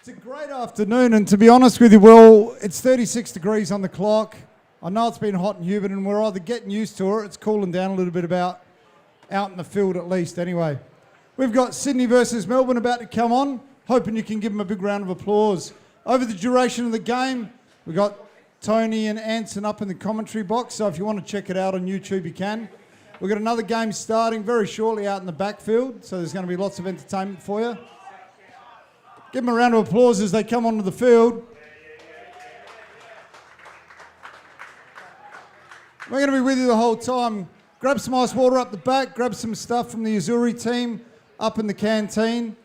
It's a great afternoon, and to be honest with you, Will, it's 36 degrees on the clock. I know it's been hot and humid, and we're either getting used to it, it's cooling down a little bit out in the field at least anyway. We've got Sydney versus Melbourne about to come on, hoping you can give them a big round of applause. Over the duration of the game, we've got Tony and Anson up in the commentary box, so if you want to check it out on YouTube, you can. We've got another game starting very shortly out in the backfield, so there's going to be lots of entertainment for you. Give them a round of applause as they come onto the field. We're going to be with you the whole time. Grab some ice water up the back, grab some stuff from the Azuri team up in the canteen.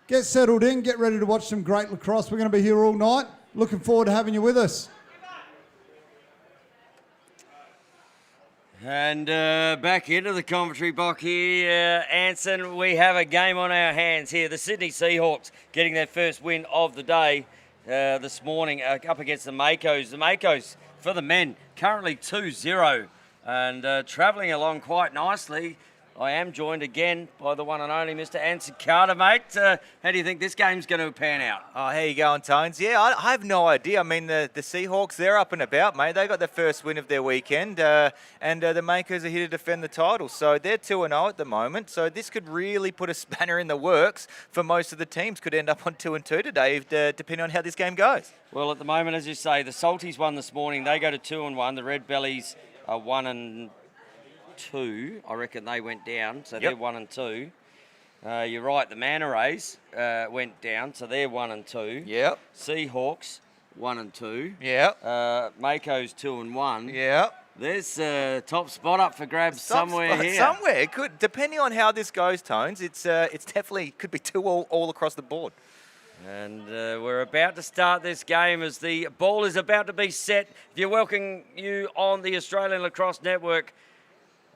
Get settled in, get ready to watch some great lacrosse. We're going to be here all night. Looking forward to having you with us. And back into the commentary box here, Anson, we have a game on our hands here. The Sydney Seahawks getting their first win of the day this morning up against the Makos. The Makos, for the men, currently 2-0 and travelling along quite nicely. I am joined again by the one and only Mr. Anson Carter, mate. How do you think this game's going to pan out? Oh, how you going, Tones? Yeah, I have no idea. I mean, the Seahawks, they're up and about, mate. They got their first win of their weekend, and the Makers are here to defend the title. So they're 2-0 at the moment. So this could really put a spanner in the works for most of the teams. Could end up on 2-2 today, depending on how this game goes. Well, at the moment, as you say, the Salties won this morning. They go to 2-1. The Red Bellies are 1-2. I reckon they went down, so they're 1-2. You're right, the Manta Rays went down, so they're 1-2. Yep. Seahawks 1-2. Yep. Mako's 2-1. Yep. There's a top spot up for grabs somewhere here. Somewhere. It could, depending on how this goes, Tones, it's definitely could be 2 all across the board. And we're about to start this game as the ball is about to be set. You're welcoming you on the Australian Lacrosse Network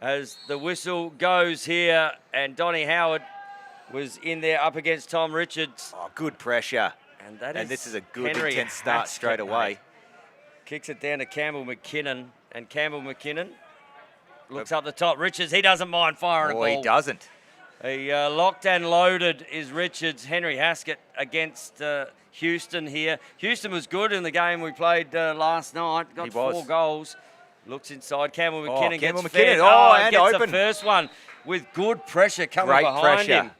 as the whistle goes here, and Donnie Howard was in there up against Tom Richards. Oh, good pressure. And this is a good, Henry intense start straight away. Mate. Kicks it down to Campbell McKinnon, and Campbell McKinnon looks up the top. Richards, he doesn't mind firing a ball. He doesn't. He locked and loaded is Richards. Henry Haskett against Houston here. Houston was good in the game we played last night. Got 4 goals. Looks inside. Campbell McKinnon gets fed. And gets open. the first one with good pressure coming behind him.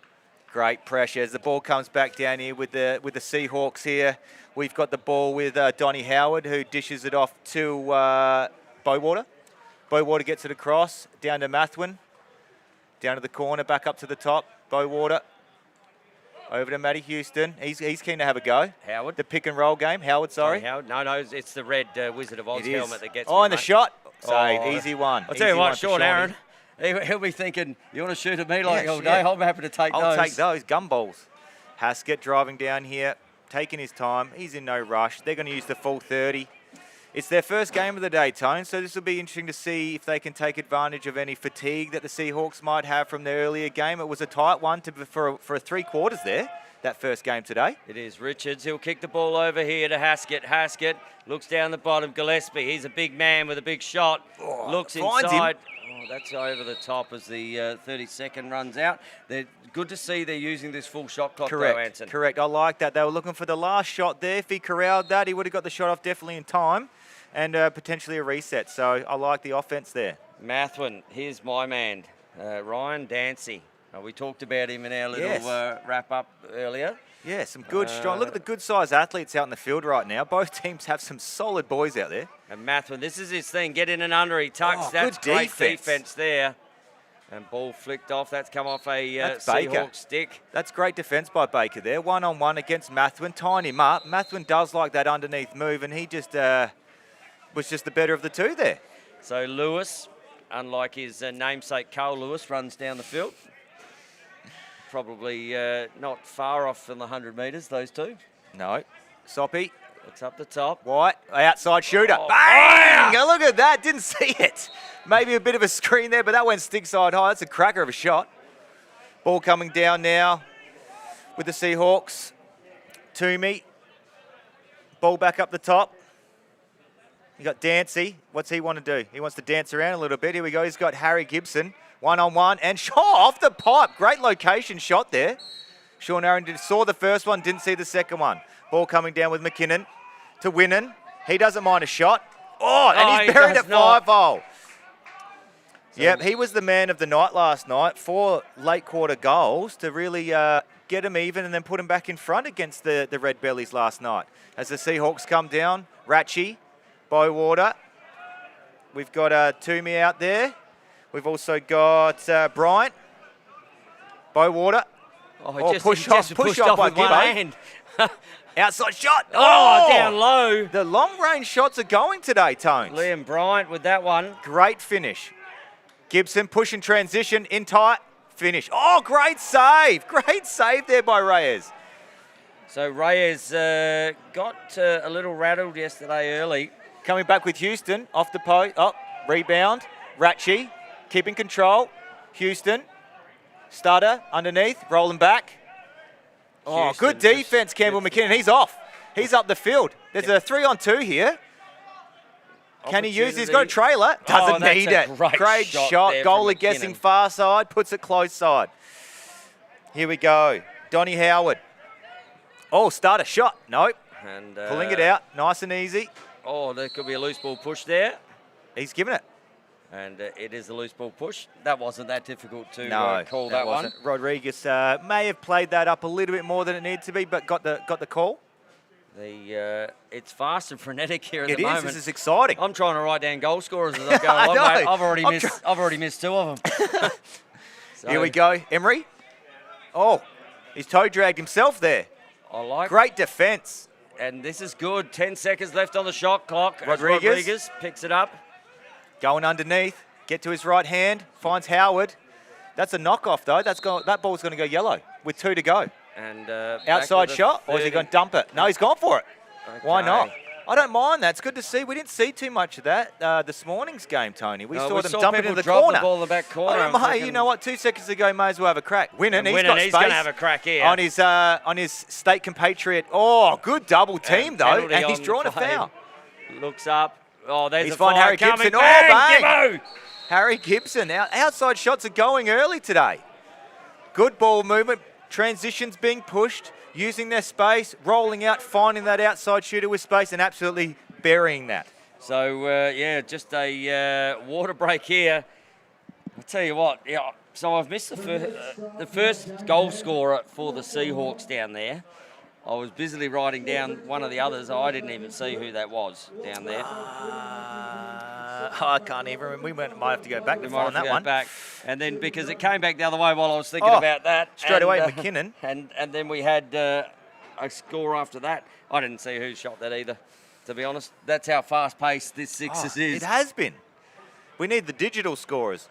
Great pressure as the ball comes back down here with the Seahawks here. We've got the ball with Donnie Howard, who dishes it off to Bowater. Bowater gets it across down to Mathwin. Down to the corner, back up to the top. Bowater. Over to Matty Houston. He's keen to have a go. Howard. The pick and roll game. Howard, sorry. Howard. No, it's the red Wizard of Oz helmet that gets and the shot. Easy one. I'll tell you what, Sean Aaron, he'll be thinking, you want to shoot at me like all day? I'm happy to take those. I'll take those. Gumballs. Haskett driving down here, taking his time. He's in no rush. They're going to use the full 30. It's their first game of the day, Tone, so this will be interesting to see if they can take advantage of any fatigue that the Seahawks might have from their earlier game. It was a tight one for 3 quarters there, that first game today. It is Richards. He'll kick the ball over here to Haskett. Haskett looks down the bottom. Gillespie, he's a big man with a big shot. Looks inside. Oh, that's over the top as the 30-second runs out. They're good to see they're using this full shot clock, though, Anson. Correct. I like that. They were looking for the last shot there. If he corralled that, he would have got the shot off definitely in time. And potentially a reset. So I like the offense there. Mathwin, here's my man, Ryan Dancy. We talked about him in our little wrap-up earlier. Yeah, some good, strong. Look at the good-sized athletes out in the field right now. Both teams have some solid boys out there. And Mathwin, this is his thing. Get in and under. He tucks. That's great defense there. And ball flicked off. That's come off a Seahawks stick. That's great defense by Baker there. 1-on-1 against Mathwin. Tying him up. Mathwin does like that underneath move, and he just... was just the better of the two there. So Lewis, unlike his namesake Carl Lewis, runs down the field. Probably not far off from the 100 metres, those two. No. Soppy. Looks up the top. White, outside shooter. Oh, bang! Oh, look at that, didn't see it. Maybe a bit of a screen there, but that went stick side high. That's a cracker of a shot. Ball coming down now with the Seahawks. Toomey. Ball back up the top. You got Dancy. What's he want to do? He wants to dance around a little bit. Here we go. He's got Harry Gibson. 1-on-1 and shot off the pipe. Great location shot there. Sean Aaron saw the first one, didn't see the second one. Ball coming down with McKinnon to Winnan. He doesn't mind a shot. Oh, and he's buried at 5-hole. Yep, he was the man of the night last night. 4 late quarter goals to really get him even and then put him back in front against the Red Bellies last night. As the Seahawks come down, Ratchie, Bywater. We've got Toomey out there. We've also got Bryant, Bywater. Oh, push off by with one Gibbo. hand. Outside shot. Oh, down low. The long-range shots are going today, Tones. Liam Bryant with that one. Great finish. Gibson push and transition, in tight, finish. Oh, great save. Great save there by Reyes. So Reyes got a little rattled yesterday early. Coming back with Houston, off the post. Oh, rebound. Ratchie, keeping control. Houston, stutter, underneath, rolling back. Oh, Houston good defense, Campbell McKinnon. He's off. He's up the field. There's a 3-on-2 here. Can he use? He's got a trailer. Doesn't need it. Great shot. Goalie guessing far side, puts it close side. Here we go. Donnie Howard. Oh, start a shot. Nope. And pulling it out. Nice and easy. Oh, there could be a loose ball push there. He's given it. And it is a loose ball push. That wasn't that difficult to call that wasn't. one. Rodriguez may have played that up a little bit more than it needed to be, but got the call. It's fast and frenetic here at the moment. This is exciting. I'm trying to write down goal scorers as I go along. Mate. I've already missed 2 of them. Here we go. Emery. Oh, he's toe dragged himself there. I like. Great defence. And this is good. 10 seconds left on the shot clock. Rodriguez picks it up. Going underneath. Get to his right hand. Finds Howard. That's a knockoff though. That ball's going to go yellow with 2 to go. And outside shot, or is he going to dump it? No, he's gone for it. Okay. Why not? I don't mind that. It's good to see. We didn't see too much of that this morning's game, Tony. We saw them dump it into the corner. The ball in the back corner. I don't mind. You know what? 2 seconds ago, may as well have a crack. Winnan, he's got space. He's going to have a crack here. On his state compatriot. Oh, good double team, though. And he's drawn a foul. Looks up. Oh, there's he's a fire Harry coming. Gibson. Bang, bang! Gibbo! Harry Gibson. Outside shots are going early today. Good ball movement. Transitions being pushed. Using their space, rolling out, finding that outside shooter with space and absolutely burying that. So, just a water break here. I'll tell you what, so I've missed the first goal scorer for the Seahawks down there. I was busily writing down one of the others. I didn't even see who that was down there. I can't even remember. We might have to go back to find that one. And then because it came back the other way while I was thinking about that. Straight away, McKinnon. And then we had a score after that. I didn't see who shot that either, to be honest. That's how fast-paced this Sixers is. It has been. We need the digital scorers.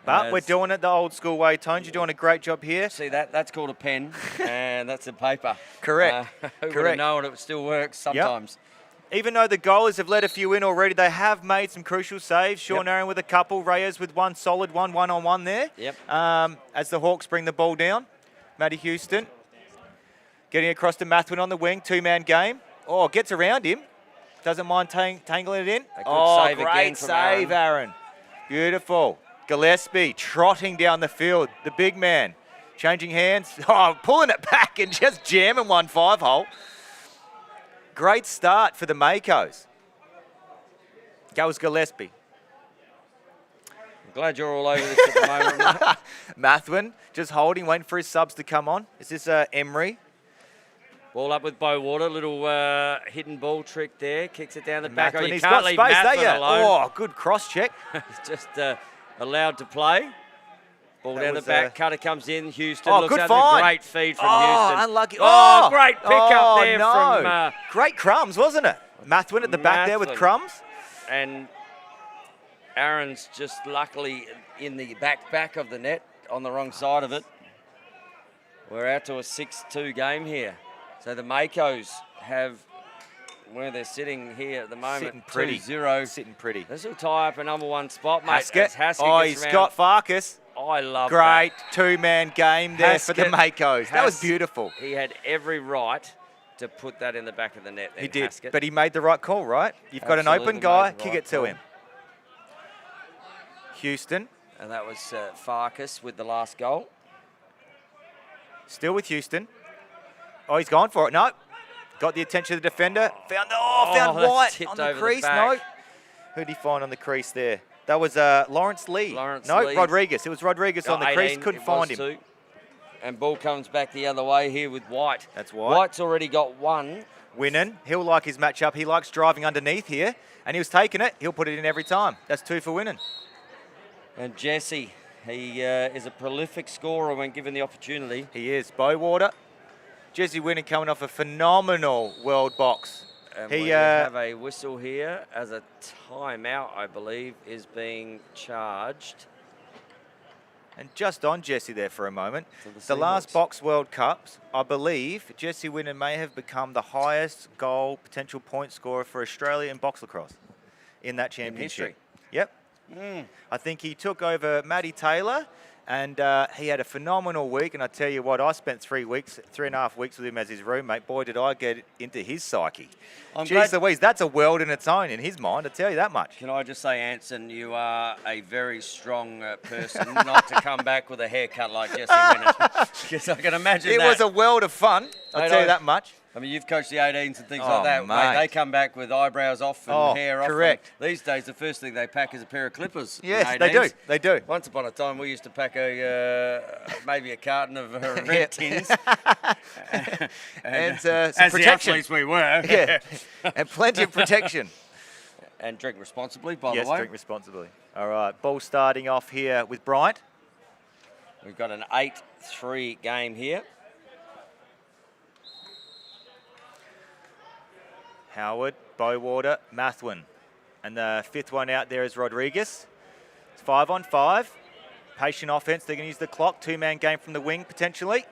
But we're doing it the old school way, Tones. You're doing a great job here. See, that's called a pen, and that's a paper. Correct. Who would have known it still works sometimes. Yep. Even though the goalers have let a few in already, they have made some crucial saves. Sean Aaron with a couple, Reyes with one solid one-on-one there. Yep. As the Hawks bring the ball down. Matty Houston getting across to Mathwin on the wing, 2-man game. Oh, gets around him. Doesn't mind tangling it in. Save great again from save, Aaron. Beautiful. Gillespie trotting down the field, the big man. Changing hands. Oh, pulling it back and just jamming 1-5-hole. Great start for the Makos. Goes Gillespie. I'm glad you're all over this at the moment. Mathwin just holding, waiting for his subs to come on. Is this Emery? Ball up with Bywater. Little hidden ball trick there. Kicks it down the back. Mathwin, You he's can't got leave space, Mathwin there you. alone. Oh, good cross check. He's just allowed to play. Ball down the back. Cutter comes in. Houston looks good at find. a great feed from Houston. Unlucky. Oh, great pickup there from... Great crumbs, wasn't it? Mathwin at the back there with crumbs. And Aaron's just luckily in the back of the net on the wrong side of it. We're out to a 6-2 game here. So the Makos have, where they're sitting here at the moment, Sitting pretty. 2-0. Sitting pretty. This will tie up a number 1 spot, mate. Haskett. He's got Farkas. I love Great that. 2-man game there for the Makos. That was beautiful. He had every right to put that in the back of the net. He did, Haskett. but he made the right call, right? You've got an open guy, kick it to him. Houston. And that was Farkas with the last goal. Still with Houston. Oh, he's gone for it. No. Got the attention of the defender. Found that's White tipped on the over the crease. back. No. Who did he find on the crease there? That was Lawrence Lee. Lawrence Lee. Rodriguez. It was Rodriguez on the crease. 18, Couldn't it find was him. 2. And ball comes back the other way here with White. That's White. White's already got 1. Winning. He'll like his matchup. He likes driving underneath here. And he was taking it. He'll put it in every time. That's 2 for Winning. And Jesse, he is a prolific scorer when given the opportunity. He is. Bowater. Jesse Winning coming off a phenomenal world box. And we have a whistle here as a timeout, I believe, is being charged. And just on Jesse there for a moment, the the last Seahawks. Box World Cups, I believe Jesse Winning may have become the highest goal potential point scorer for Australia in box lacrosse in that championship. history. Yep. I think he took over Matty Taylor, and he had a phenomenal week. And I tell you what, I spent 3.5 weeks with him as his roommate. Boy, did I get into his psyche. Jeez Louise, that's a world in its own in his mind, I tell you that much. Can I just say, Anson, you are a very strong person not to come back with a haircut like Jesse Winning. Because I can imagine It was a world of fun, I'll tell you that much. I mean, you've coached the 18s and things like that. Mate. They come back with eyebrows off and hair off. Correct. And these days, the first thing they pack is a pair of clippers. Yes, in they do. 18s. They do. Once upon a time, we used to pack maybe a carton of red tins. And some as protection. the athletes we were. Yeah, and plenty of protection. And drink responsibly, by Yes, the way. drink responsibly. All right, ball starting off here with Bryant. We've got an 8-3 game here. Howard, Bowater, Mathwin. And the 5th one out there is Rodriguez. It's 5-on-5. Patient offense. They're going to use the clock. 2-man game from the wing, potentially.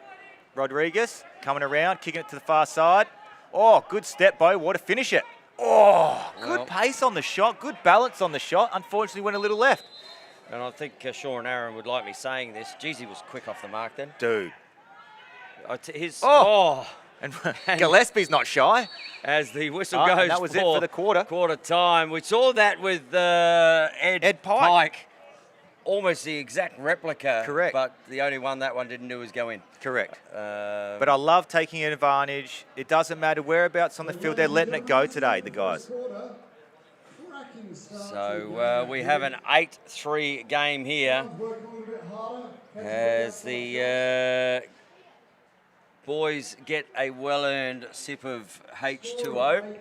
Rodriguez coming around, kicking it to the far side. Oh, good step, Bowater. Finish it. Oh, good pace on the shot. Good balance on the shot. Unfortunately, went a little left. And I think Sean Aaron would like me saying this. Geez, he was quick off the mark then. Dude. And Gillespie's not shy. As the whistle goes, and that was it for the quarter. Quarter time. We saw that with Ed Pike. Almost the exact replica. Correct. But the only one that one didn't do was go in. Correct. But I love taking advantage. It doesn't matter whereabouts on the field. They're letting it go today, the guys. So we have an 8-3 game here. As the boys get a well-earned sip of H2O.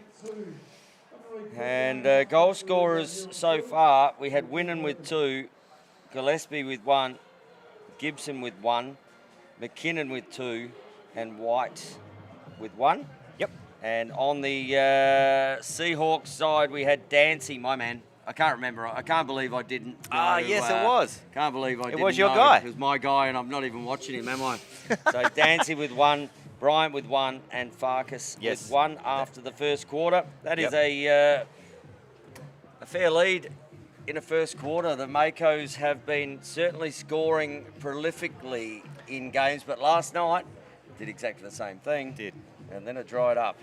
And goal scorers so far, we had Winnan with 2, Gillespie with 1, Gibson with 1, McKinnon with 2, and White with 1. Yep. And on the Seahawks side, we had Dancy, my man. I can't remember. I can't believe I didn't. Yes, it was. Can't believe I didn't. It was your know. guy. It was my guy, and I'm not even watching him, am I? So Dancy with 1, Bryant with 1, and Farkas with 1 after the first quarter. That is a fair lead in the first quarter. The Makos have been certainly scoring prolifically in games, but last night did exactly the same thing. And then it dried up.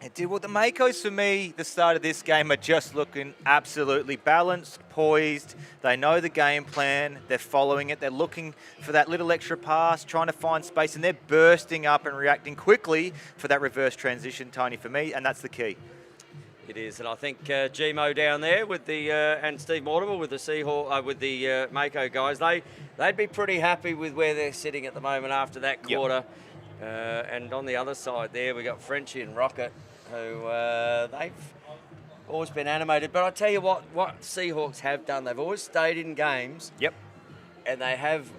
It did. Well, the Makos, for me, the start of this game are just looking absolutely balanced, poised. They know the game plan. They're following it. They're looking for that little extra pass, trying to find space, and they're bursting up and reacting quickly for that reverse transition, Tony, for me, and that's the key. It is, and I think Gmo down there with the and Steve Mortimer with the Seahawks with the Mako guys, they'd be pretty happy with where they're sitting at the moment after that quarter. And on the other side there, we got Frenchie and Rocket, who they've always been animated. But I tell you what Seahawks have done, they've always stayed in games. Yep. And they have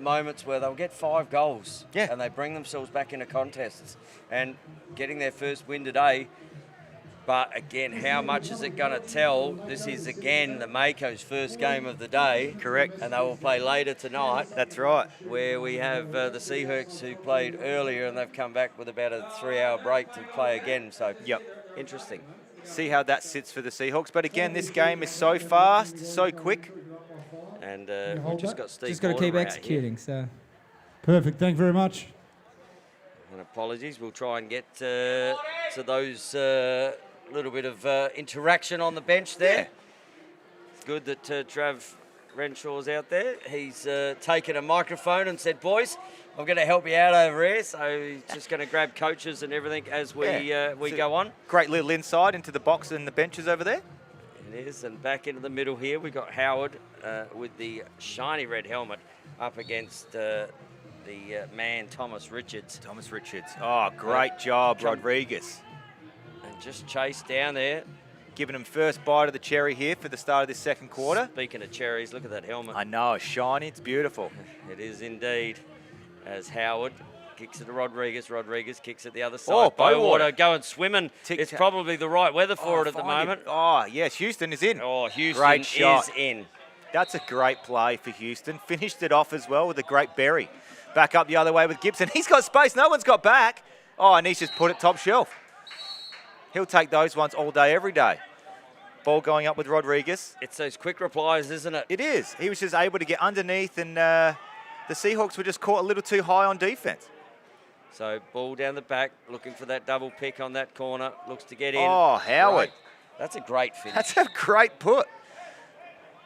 moments where they'll get 5 goals. Yeah. And they bring themselves back into contests. And getting their first win today. But again, how much is it going to tell? This is, again, the Mako's first game of the day. Correct. And they will play later tonight. That's right. Where we have the Seahawks who played earlier and they've come back with about a 3-hour break to play again. So, interesting. See how that sits for the Seahawks. But again, this game is so fast, so quick. And we've just got Steve just got to keep Mortimer out executing. here. So Perfect. Thank you very much. And apologies. We'll try and get to those little bit of interaction on the bench there. It's good that Trav Renshaw's out there. He's taken a microphone and said, boys, I'm going to help you out over here. So he's just going to grab coaches and everything as we go on. Great little insight into the box and the benches over there. It is, and back into the middle here, we got Howard with the shiny red helmet up against the man, Thomas Richards. Thomas Richards. Oh, great job, Rodriguez. And just chased down there. Giving him first bite of the cherry here for the start of this second quarter. Speaking of cherries, look at that helmet. I know, shiny, it's beautiful. It is indeed. As Howard kicks it to Rodriguez. Rodriguez kicks it the other Oh, side. Bowater going swimming. It's probably the right weather for it at the moment. Oh, yes, Houston is in. Oh, Houston great shot. is in. That's a great play for Houston. Finished it off as well with a great berry. Back up the other way with Gibson. He's got space. No one's got back. Oh, and he's just put it top shelf. He'll take those ones all day, every day. Ball going up with Rodriguez. It's those quick replies, isn't it? It is. He was just able to get underneath, and the Seahawks were just caught a little too high on defense. So ball down the back, looking for that double pick on that corner. Looks to get in. Oh, Howard. Great. That's a great finish. That's a great put.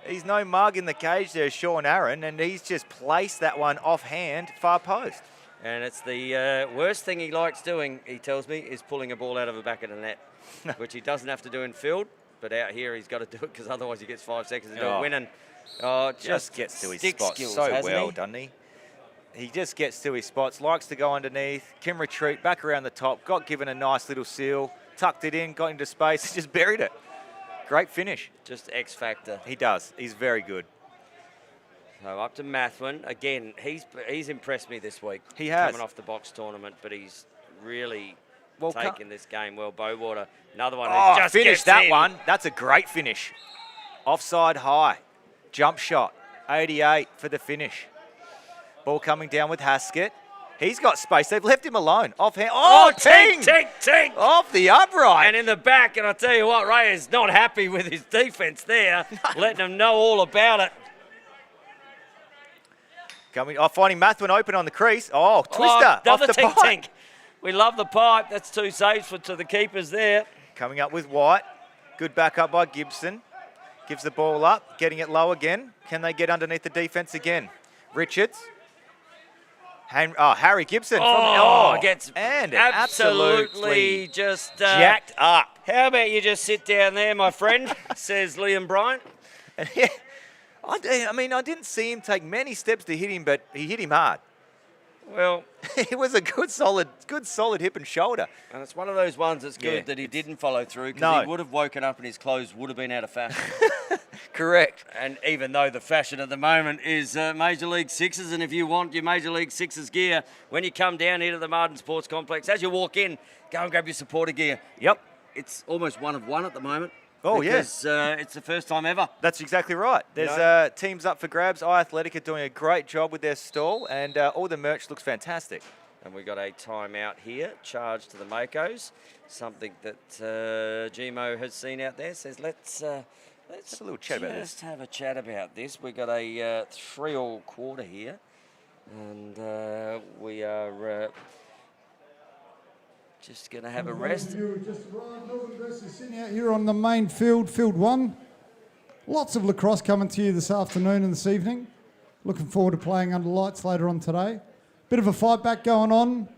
He's no mug in the cage there, Sean Aaron, and he's just placed that one offhand, far post. And it's the worst thing he likes doing, he tells me, is pulling a ball out of the back of the net, which he doesn't have to do in field, but out here he's got to do it because otherwise he gets 5 seconds to do it winning. Oh, just gets to his spots skills, so well, doesn't he? He just gets to his spots, likes to go underneath, can retreat back around the top, got given a nice little seal, tucked it in, got into space, just buried it. Great finish. Just X factor. He does. He's very good. So up to Mathwin. Again, he's impressed me this week. He has. Coming off the box tournament, but he's really well taken this game well. Bowater, another one. Oh, just finished that in. one. That's a great finish. Offside high. Jump shot. 88 for the finish. Ball coming down with Haskett. He's got space. They've left him alone. Offhand. Oh, ting! Ting! Off the upright. And in the back, and I'll tell you what, Ray is not happy with his defence there, letting him know all about it. Finding Mathwin open on the crease. Oh, twister off another the pipe. Tink. We love the pipe. That's 2 saves to the keepers there. Coming up with White. Good backup by Gibson. Gives the ball up, getting it low again. Can they get underneath the defence again? Richards. Harry Gibson. Gets and absolutely just jacked up. How about you just sit down there, my friend, says Liam Bryant. I didn't see him take many steps to hit him, but he hit him hard. Well, it was a good solid hip and shoulder. And it's one of those ones that's good that he didn't follow through because he would have woken up and his clothes would have been out of fashion. Correct. And even though the fashion at the moment is Major League Sixes, and if you want your Major League Sixes gear, when you come down here to the Martin Sports Complex, as you walk in, go and grab your supporter gear. Yep. It's almost one of one at the moment. Oh, because, it's the first time ever. That's exactly right. There's teams up for grabs. iAthletic are doing a great job with their stall, and all the merch looks fantastic. And we got a timeout here, charged to the Makos, something that Gmo has seen out there. Says, let's have a little chat about this. Just have a chat about this. We got a 3-all quarter here, and we are just going to have a rest. Just Melbourne versus Sydney out here on the main field, Field 1. Lots of lacrosse coming to you this afternoon and this evening. Looking forward to playing under lights later on today. Bit of a fight back going on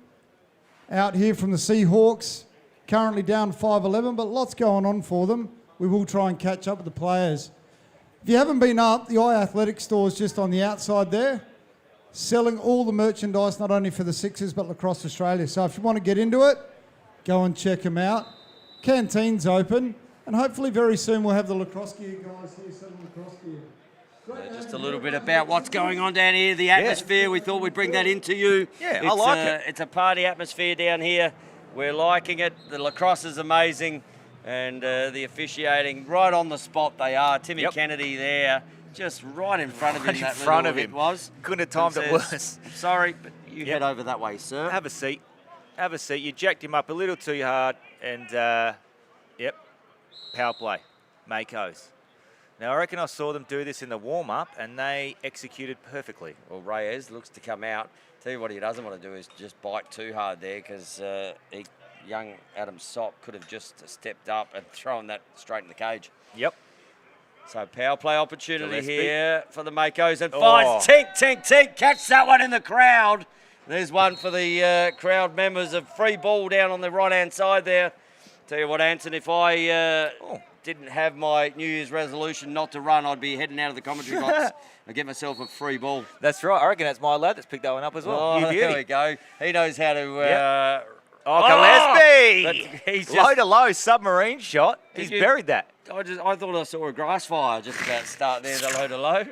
out here from the Seahawks. Currently down 5-11, but lots going on for them. We will try and catch up with the players. If you haven't been up, the iAthletic store is just on the outside there, selling all the merchandise, not only for the Sixers, but across Australia. So if you want to get into it, go and check them out. Canteen's open, and hopefully very soon we'll have the lacrosse gear guys here selling lacrosse gear. Just a little bit about what's going on down here, the atmosphere. We thought we'd bring that into you. Yeah, I like it. It's a party atmosphere down here. We're liking it. The lacrosse is amazing, and the officiating right on the spot they are. Timmy Kennedy there, just right in front of him. In front of him. Couldn't have timed it worse. Sorry, but you head over that way, sir. Have a seat. Have a seat. You jacked him up a little too hard, and power play, Makos. Now, I reckon I saw them do this in the warm-up, and they executed perfectly. Well, Reyes looks to come out. Tell you what he doesn't want to do is just bite too hard there, because young Adam Sopp could have just stepped up and thrown that straight in the cage. Yep. So power play opportunity Gillespie. here for the Makos and finds Tink, Tink, Tink. Catch that one in the crowd. There's one for the crowd members. A free ball down on the right-hand side there. Tell you what, Anson, if I didn't have my New Year's resolution not to run, I'd be heading out of the commentary box and get myself a free ball. That's right. I reckon that's my lad that's picked that one up as well. Oh, You beauty. there we go. He knows how to... Gillespie! He's just, Low to low submarine shot. He's buried that. I thought I saw a grass fire just about to start there, the low to low.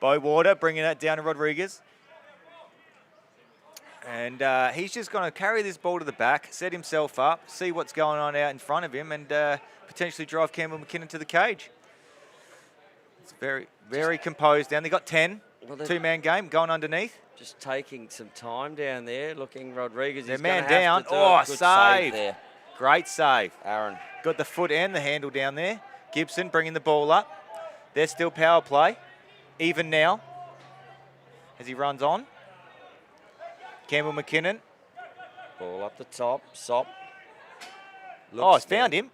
Bowater bringing that down to Rodriguez. And he's just going to carry this ball to the back, set himself up, see what's going on out in front of him, and potentially drive Campbell McKinnon to the cage. It's very, very composed down. They got 10. Well, Two-man game going underneath. Just taking some time down there, looking Rodriguez. Their He's man gonna have down. to do a good Save. there. Great save. Aaron. Got the foot and the handle down there. Gibson bringing the ball up. There's still power play. Even now as he runs on. Campbell McKinnon. Ball up the top. Sop. He's found him.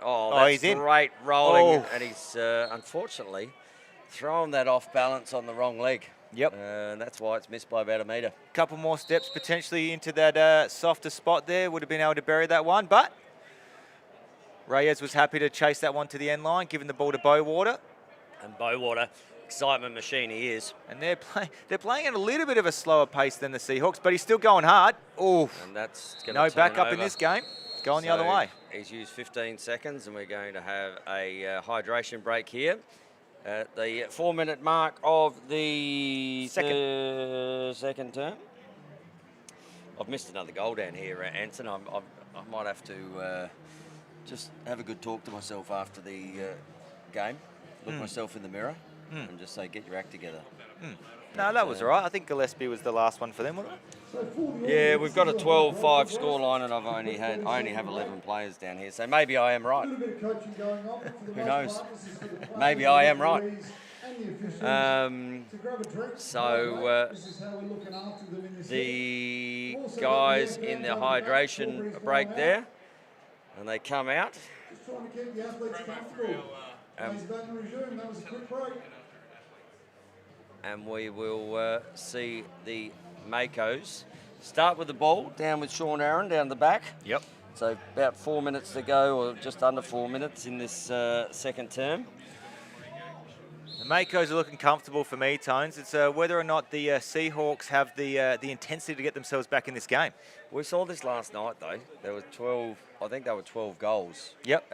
That's he's in. great rolling. Oh. And he's unfortunately thrown that off balance on the wrong leg. Yep. And that's why it's missed by about a metre. Couple more steps potentially into that softer spot there. Would have been able to bury that one, but Reyes was happy to chase that one to the end line, giving the ball to Bowater. And Bowater, excitement machine he is. And they're playing at a little bit of a slower pace than the Seahawks, but he's still going hard. Oh, And that's going to no backup in this game. It's going the other way. He's used 15 seconds, and we're going to have a hydration break here. At the 4-minute mark of the second term. I've missed another goal down here, Anson. I might have to just have a good talk to myself after the game, look myself in the mirror, and just say, get your act together. No, that was all right. I think Gillespie was the last one for them, wasn't it? Yeah, we've got a 12-5 scoreline, and I only have 11 players down here, so maybe I am right. Who knows? Maybe I am right. The guys in the hydration break there, and they come out. And we will see the Makos start with the ball, down with Sean Aaron down the back. Yep. So about 4 minutes to go, or just under 4 minutes in this second term. The Makos are looking comfortable for me, Tones. It's whether or not the Seahawks have the intensity to get themselves back in this game. We saw this last night, though. There were 12, I think there were 12 goals. Yep.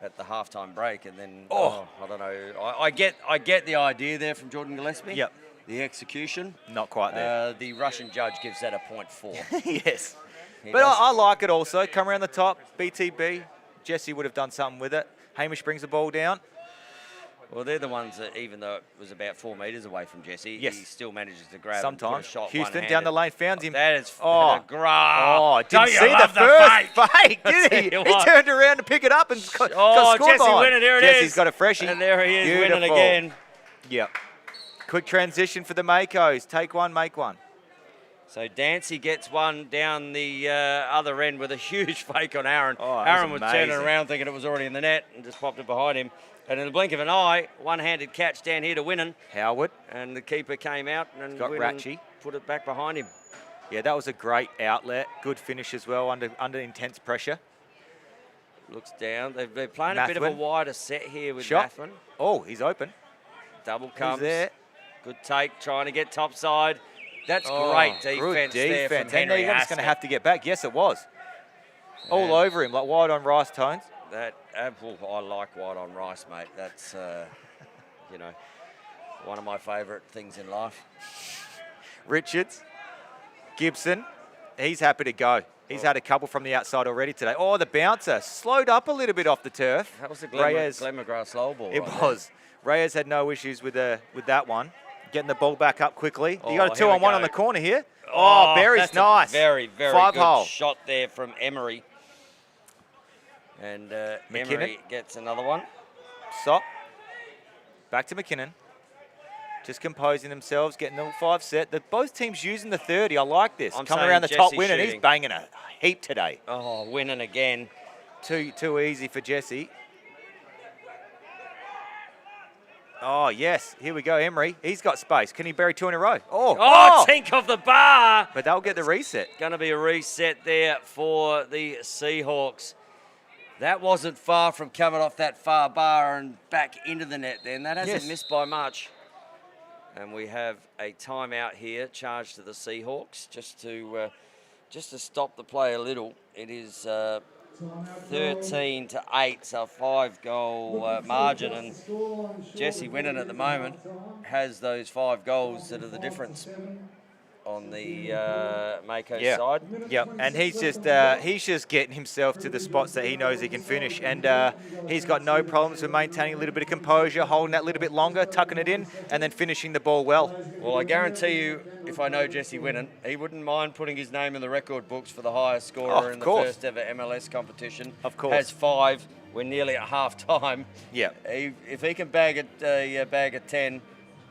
At the halftime break, and then I don't know. I get the idea there from Jordan Gillespie. Yep. The execution, not quite there. The Russian judge gives that a 0.4. Yes. But I like it also. Come around the top, BTB. Jesse would have done something with it. Hamish brings the ball down. Well, they're the ones that, even though it was about 4 metres away from Jesse, yes, he still manages to grab sometimes. And put a shot Houston one-handed. down the lane found him. That is great. Didn't see the first fake, did he? He turned around to pick it up and got scored Jesse behind. winning, there it Jesse's is. got a freshie. And there he is, Beautiful. winning again. Yep. Quick transition for the Makos. Take one, make one. So Dancy gets one down the other end with a huge fake on Aaron. Aaron was turning around thinking it was already in the net and just popped it behind him. And in the blink of an eye, one-handed catch down here to Winnan. Howard. And the keeper came out and got Ratchie. Put it back behind him. Yeah, that was a great outlet. Good finish as well under intense pressure. Looks down. They're playing a bit of a wider set here with Mathman. Oh, he's open. Double comes. He's there. Good take, trying to get topside. That's great defense there from Henry. You're just going to have to get back. Yes, it was. All over him, like wide on Rice, Tones. That apple, I like white on rice, mate. That's, one of my favourite things in life. Richards, Gibson, he's happy to go. He's had a couple from the outside already today. Oh, the bouncer slowed up a little bit off the turf. That was a Glenn McGrath low ball. It was. Reyes had no issues with that one. Getting the ball back up quickly. You got a 2-on-1 on the corner here. Oh, Berry's nice. Very, very Five good hole. shot there from Emery. And Emery gets another one. Stop. Back to McKinnon. Just composing themselves, getting the 5 set. Both teams using the 30. I like this. Coming around the top winner. He's banging a heap today. Oh, winning again. Too easy for Jesse. Oh, yes. Here we go, Emery. He's got space. Can he bury 2 in a row? Oh, Oh, tink of the bar. But they'll get the reset. Going to be a reset there for the Seahawks. That wasn't far from coming off that far bar and back into the net then. That hasn't missed by much. And we have a timeout here charged to the Seahawks just to stop the play a little. It is 13-8, so a 5-goal margin. And Jesse Winnan at the moment has those 5 goals that are the difference on the Makos side. Yep, and he's just getting himself to the spots that he knows he can finish, and he's got no problems with maintaining a little bit of composure, holding that little bit longer, tucking it in, and then finishing the ball well. Well, I guarantee you, if I know Jesse Winnan, he wouldn't mind putting his name in the record books for the highest scorer in the first ever MLS competition. Of course. Has 5. We're nearly at half time. Yeah. If he can bag at 10,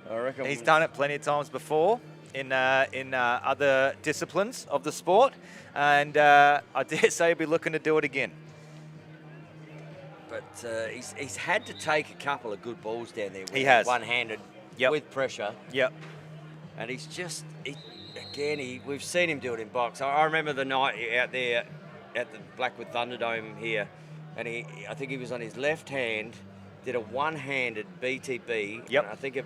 I reckon. He's done it plenty of times before in other disciplines of the sport, and I dare say he'll be looking to do it again. But he's had to take a couple of good balls down there. He has. One-handed with pressure. Yep. And we've seen him do it in box. I remember the night out there at the Blackwood Thunderdome here, and I think he was on his left hand, did a one-handed BTB. Yep. I think it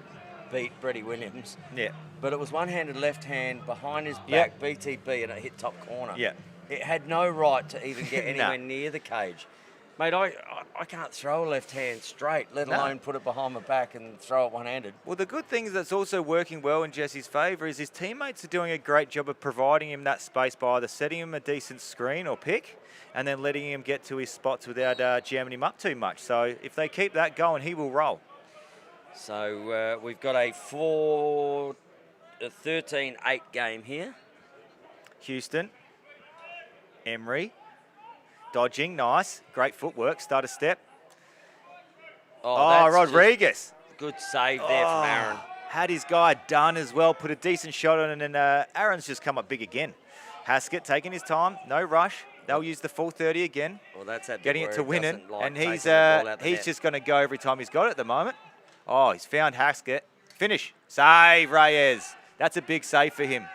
beat Freddie Williams. Yeah. But it was one-handed left hand behind his back, BTB, and it hit top corner. Yeah. It had no right to even get anywhere near the cage. Mate, I can't throw a left hand straight, let alone put it behind my back and throw it one-handed. Well, the good thing that's also working well in Jesse's favour is his teammates are doing a great job of providing him that space by either setting him a decent screen or pick and then letting him get to his spots without jamming him up too much. So if they keep that going, he will roll. So we've got a 13-8 game here. Houston, Emery, dodging, nice, great footwork, start a step. Oh, Rodriguez. Good save there from Aaron. Had his guy done as well, put a decent shot on, and then Aaron's just come up big again. Haskett taking his time, no rush. They'll use the full 30 again. Well, that's that getting it to Winnan, and he's net. just going to go every time he's got it at the moment. Oh, he's found Haskett. Finish. Save, Reyes. That's a big save for him.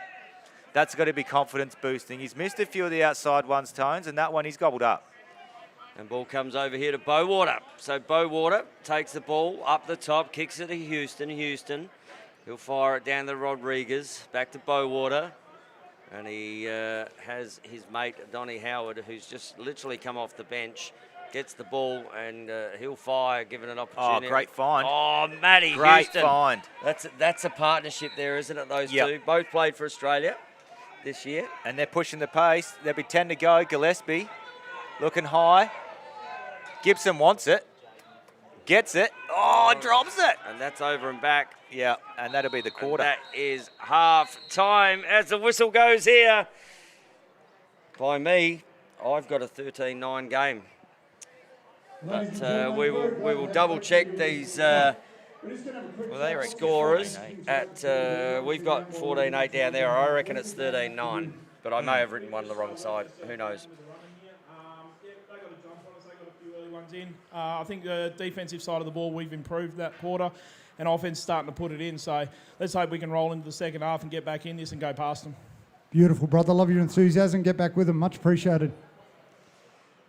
That's got to be confidence boosting. He's missed a few of the outside ones, Tones, and that one he's gobbled up. And ball comes over here to Bowater. So Bowater takes the ball up the top, kicks it to Houston. He'll fire it down to Rodriguez. Back to Bowater. And he has his mate, Donnie Howard, who's just literally come off the bench. Gets the ball and he'll fire, given an opportunity. Oh, great find. Oh, Matty great Houston. Find. That's a partnership there, isn't it, those two? Both played for Australia this year. And they're pushing the pace. There'll be 10 to go. Gillespie looking high. Gibson wants it. Gets it. Oh, drops it. And that's over and back. Yeah, and that'll be the quarter. And that is half time as the whistle goes here. By me, I've got a 13-9 game. But we will double check these scorers at we've got 14-8 down there. I reckon it's 13-9, but I may have written one on the wrong side. Who knows? I think the defensive side of the ball, we've improved that quarter, and offense starting to put it in. So let's hope we can roll into the second half and get back in this and go past them. Beautiful, brother. Love your enthusiasm. Get back with them. Much appreciated.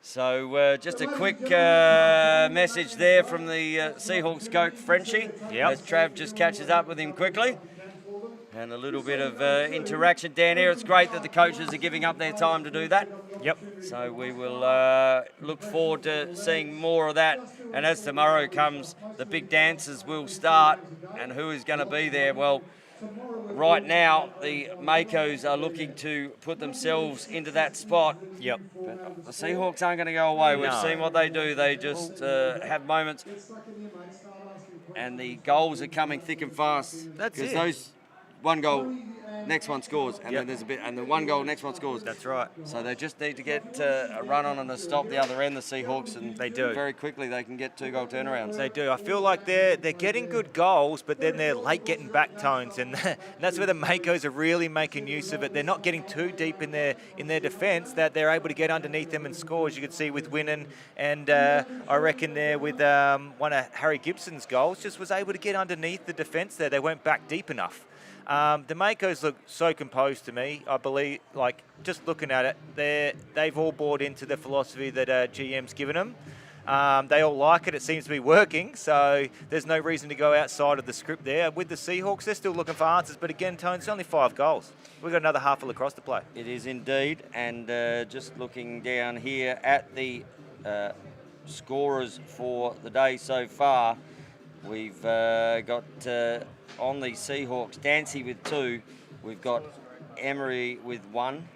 So just a quick message there from the Seahawks coach, Frenchie, as Trav just catches up with him quickly. And a little bit of interaction down here. It's great that the coaches are giving up their time to do that. Yep. So we will look forward to seeing more of that. And as tomorrow comes, the big dances will start. And who is going to be there? Well, right now, the Makos are looking to put themselves into that spot. Yep. But the Seahawks aren't going to go away. We've seen what they do. They just have moments. And the goals are coming thick and fast. That's it. Because one goal, next one scores, and Yep. then there's a bit, and the one goal, next one scores. That's right. So they just need to get a run on and a stop the other end, the Seahawks, and They do. very quickly they can get 2-goal turnarounds. They do. I feel like they're getting good goals, but then they're late getting back tones, and that's where the Makos are really making use of it. They're not getting too deep in their defence, that they're able to get underneath them and score, as you can see with Winnan, and I reckon there with one of Harry Gibson's goals, just was able to get underneath the defence there. They weren't back deep enough. The Makos look so composed to me. I believe, like, just looking at it, they've all bought into the philosophy that GM's given them. They all like it. It seems to be working, so there's no reason to go outside of the script there. With the Seahawks, they're still looking for answers, but again, Tone, it's only 5 goals. We've got another half of lacrosse to play. It is indeed, and just looking down here at the scorers for the day so far, we've got on the Seahawks, Dancy with 2. We've got Emery with 1.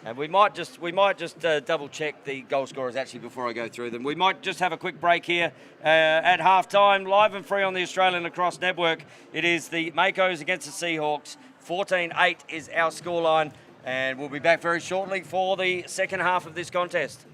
And we might just double check the goal scorers actually before I go through them. We might just have a quick break here at half time, live and free on the Australian Lacrosse Network. It is the Makos against the Seahawks. 14-8 is our scoreline, and we'll be back very shortly for the second half of this contest.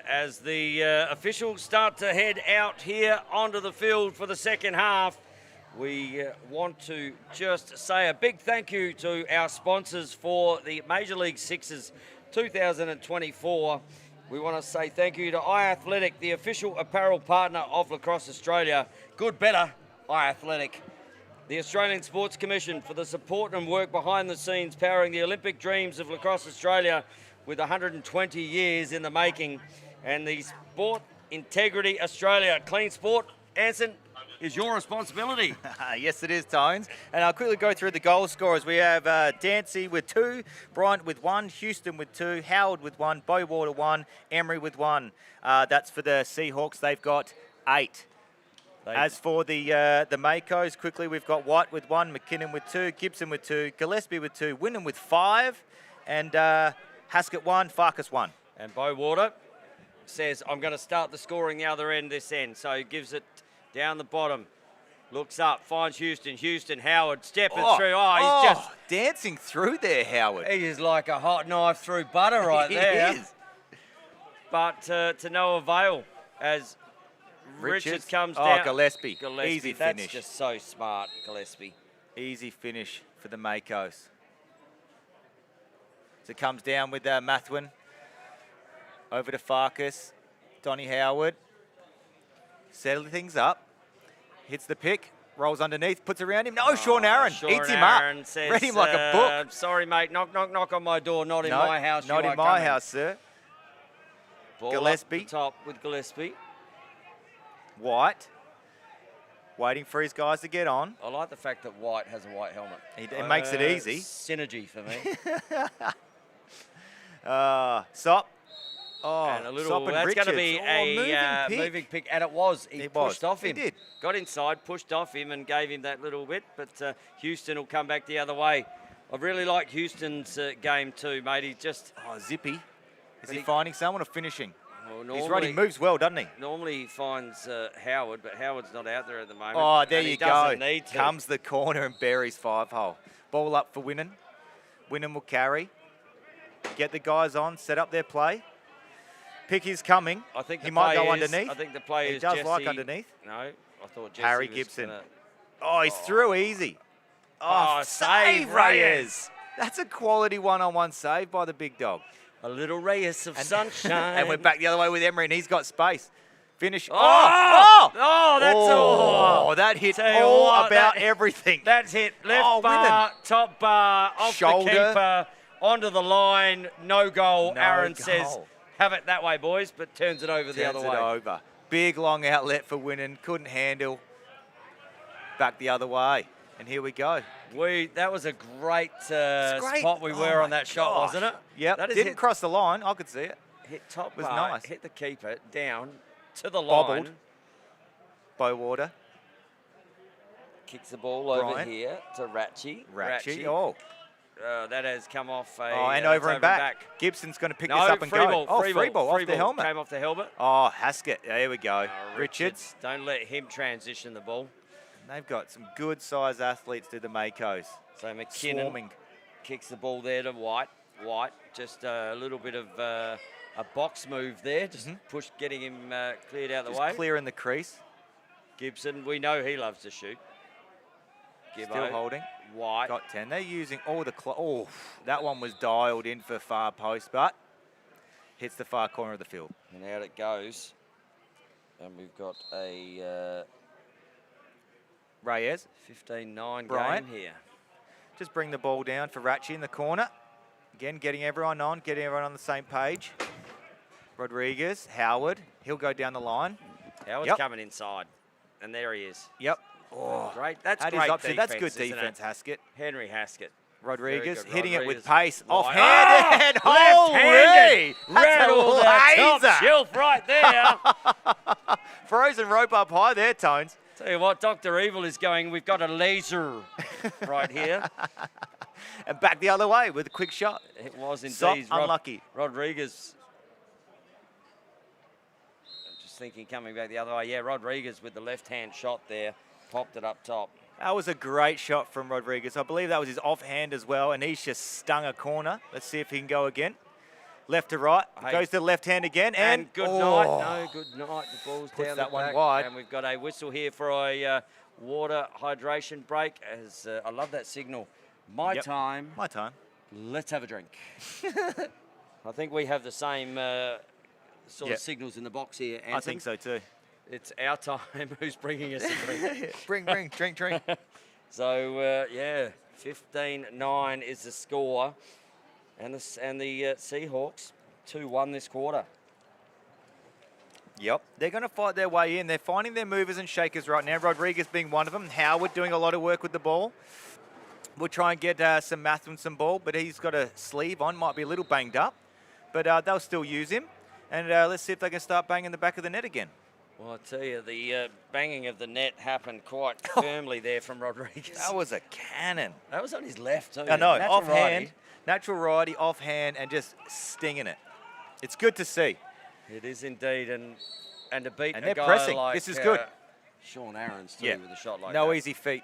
as the officials start to head out here onto the field for the second half, we want to just say a big thank you to our sponsors for the Major League Sixes 2024. We want to say thank you to iAthletic, the official apparel partner of Lacrosse Australia. Good, better, iAthletic. The Australian Sports Commission for the support and work behind the scenes powering the Olympic dreams of Lacrosse Australia with 120 years in the making. And the Sport Integrity Australia. Clean sport, Anson, is your responsibility. Yes, it is, Tones. And I'll quickly go through the goal scorers. We have Dancy with 2, Bryant with 1, Houston with 2, Howard with 1, Bowater 1, Emery with 1. That's for the Seahawks. They've got 8. As for the Makos, quickly we've got White with 1, McKinnon with 2, Gibson with 2, Gillespie with 2, Wynnum with 5, and Haskett 1, Farkas 1. And Bowater says, I'm going to start the scoring the other end, this end. So he gives it down the bottom, looks up, finds Houston. Houston, Howard stepping through. He's just dancing through there, Howard. He is like a hot knife through butter right there. He is. But to no avail as Richards comes down. Gillespie. That's Easy finish. just so smart, Gillespie. Easy finish for the Makos. So it comes down with Mathwin. Over to Farkas. Donnie Howard. Settling things up. Hits the pick. Rolls underneath. Puts around him. No, Sean Aaron. Eats him Aaron up. Says, Read him like a book. Sorry, mate. Knock, knock, knock on my door. Not in my house. Not in my house, sir. Ball Gillespie. up the top with Gillespie. White. Waiting for his guys to get on. I like the fact that White has a white helmet. It makes it easy. Synergy for me. Sop. And a little, Sop and that's going to Richards. be a moving pick. And it was. He pushed off him. He did. Got inside, pushed off him and gave him that little bit. But Houston will come back the other way. I really like Houston's game too, mate. He just... Zippy. Is he finding someone or finishing? Well, he's right. He moves well, doesn't he? Normally he finds Howard, but Howard's not out there at the moment. Oh, there you go. Need to. Comes the corner and buries 5-hole. Ball up for Wynnum. Wynnum will carry. Get the guys on, set up their play. Pick is coming. I think he might go underneath. I think the play he is does Jesse. like underneath. No, I thought Jesse Harry was Gibson. Gonna... He's through easy. Save Reyes. That's a quality one-on-one save by the big dog. A little Reyes of sunshine. And we're back the other way with Emery, and he's got space. Finish. That's all. That hit Tell all what, about everything. That's hit left bar, top bar, off Shoulder. the keeper, onto the line, no goal. No Aaron goal. says, have it that way, boys, but turns it over the other way. Over. Big long outlet for Wynnum. Couldn't handle. Back the other way. And here we go. That was a great spot we were on that shot, wasn't it? Yep. That Didn't cross the line. I could see it. Hit top was bar, nice. hit the keeper, down to the Bobbled. line. Bowater. Kicks the ball over Bryant. here to Ratchie. Ratchie. That has come off and over and back. Gibson's going to pick this up and free go. ball, Free ball off the helmet. Came off the helmet. Haskett. There we go. Richards. Don't let him transition the ball. They've got some good-sized athletes to the Makos. So McKinnon kicks the ball there to White. White, just a little bit of a box move there. Just getting him cleared out the way. Just clearing the crease. Gibson, we know he loves to shoot. Gibbo, Still holding. White. Got 10. They're using all the... that one was dialed in for far post, but hits the far corner of the field. And out it goes. And we've got a... Reyes. 15-9 Bryant. game here. Just bring the ball down for Ratchie in the corner. Again, getting everyone on, getting everyone on the same page. Rodriguez, Howard. He'll go down the line. Howard's coming inside. And there he is. Yep. Great. That's great defense, That's good defense, Haskett. Henry Haskett. Rodriguez good. hitting Rodriguez. it with pace. Wide. Offhanded. Left-handed. That's Rattled the top shelf right there. Frozen rope up high there, Tones. Tell you what, Dr. Evil is going, we've got a laser right here. And back the other way with a quick shot. It was indeed. Sop, unlucky. Rodriguez. I'm just thinking coming back the other way. Yeah, Rodriguez with the left-hand shot there. Popped it up top. That was a great shot from Rodriguez. I believe that was his offhand as well, and he's just stung a corner. Let's see if he can go again. Left to right. Hey. Goes to the left hand again. And good oh, night. No, good night. The ball's Puts down that the one back. wide. And we've got a whistle here for a water hydration break. As I love that signal. My time. My time. Let's have a drink. I think we have the same sort of signals in the box here, Anthony. I think so too. It's our time. Who's bringing us a drink? Drink. So, 15-9 is the score. And the Seahawks, 2-1 this quarter. Yep. They're going to fight their way in. They're finding their movers and shakers right now. Rodriguez being one of them. Howard doing a lot of work with the ball. We'll try and get some Mathwin some ball, but he's got a sleeve on. Might be a little banged up. But they'll still use him. And let's see if they can start banging the back of the net again. Well, I tell you, the banging of the net happened quite firmly there from Rodriguez. That was a cannon. That was on his left, too. I know, Natural offhand, righty. natural righty, offhand, and just stinging it. It's good to see. It is indeed, and to beat And a they're guy pressing. like This is good. Sean Aaron's too with a shot like that. No easy feat.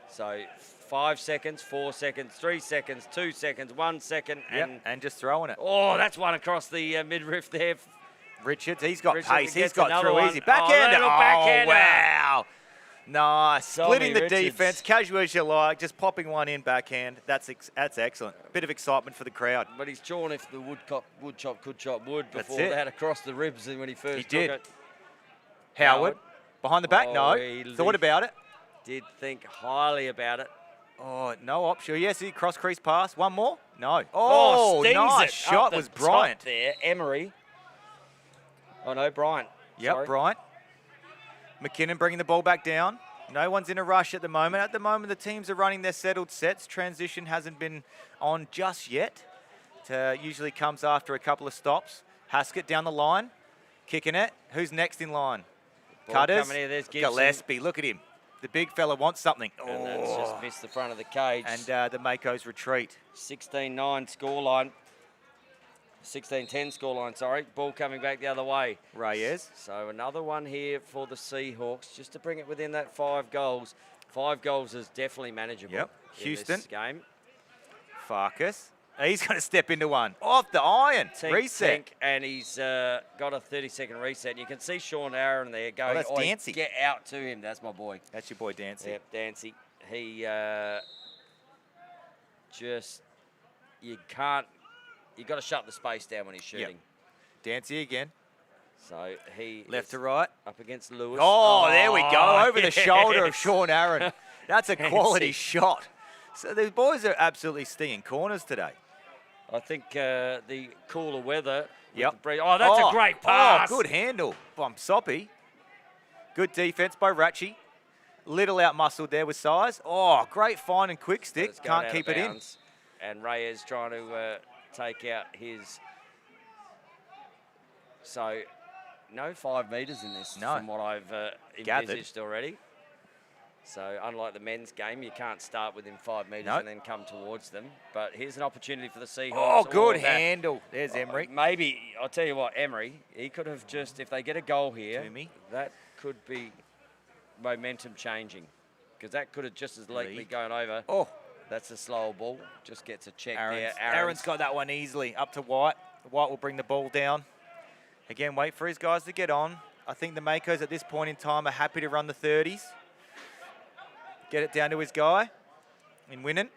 So 5 seconds, 4 seconds, 3 seconds, 2 seconds, 1 second, And just throwing it. oh, that's one across the midriff there. Richards, he's got Richards pace. He's gets got another through one. easy. Backhander. little backhander. Wow. Nice. Tommy Splitting the Richards. defense, casual as you like, just popping one in backhand. That's excellent. Bit of excitement for the crowd. But he's drawn if the wood chop could chop wood That's before it. that across the ribs when he first He took did. it. Howard, behind the back, Oh, no. he Thought about it. Did think highly about it. Oh, no option. Yes, he cross crease pass. One more? No. Oh, stings nice it shot up the was top Bryant. there. Emery. Oh, no, Bryant. Yep, Sorry. Bryant. McKinnon bringing the ball back down. No one's in a rush at the moment. At the moment, the teams are running their settled sets. Transition hasn't been on just yet. It usually comes after a couple of stops. Haskett down the line, kicking it. Who's next in line? Ball Cutters. coming here, there's Gibson. Gillespie, look at him. The big fella wants something. And that's just missed the front of the cage. And the Makos retreat. 16-9 scoreline. 16-10 scoreline, sorry. Ball coming back the other way. Reyes. So another one here for the Seahawks, just to bring it within that 5 goals. 5 goals is definitely manageable. Yep. In Houston. this game. Farkas. He's going to step into one. Off the iron. Tink, Reset. Tink, and he's got a 30-second reset. And you can see Sean Aaron there going, that's Dancy. Get out to him. That's my boy. That's your boy, Dancy. Yep, Dancy. He just, you got to shut the space down when he's shooting. Dancy again. So he Left is to right. up against Lewis. Oh, there we go. Over the yes. shoulder of Sean Aaron. That's a quality Dancy. shot. So the boys are absolutely stinging corners today. I think the cooler weather. with Yep. the breeze- Oh, that's a great pass. Oh, good handle from Soppy. Good defense by Ratchie. Little out-muscled there with size. Oh, great fine and quick But stick. it's going Can't out keep of it in. bounds. And Reyes trying to take out his. So, no 5 metres in this No. from what I've Gathered. envisaged already. So, unlike the men's game, you can't start within 5 metres No. and then come towards them. But here's an opportunity for the Seahawks. Oh, good that- handle. There's Emery. Maybe, I'll tell you what, Emery, he could have just, if they get a goal here, Toomey. that could be momentum changing. Because that could have just as likely Lee. gone over. Oh, That's a slow ball. Just gets a check Aaron's, there. Aaron's got that one easily. Up to White. White will bring the ball down. Again, wait for his guys to get on. I think the Makos at this point in time are happy to run the 30s. Get it down to his guy in Winnan.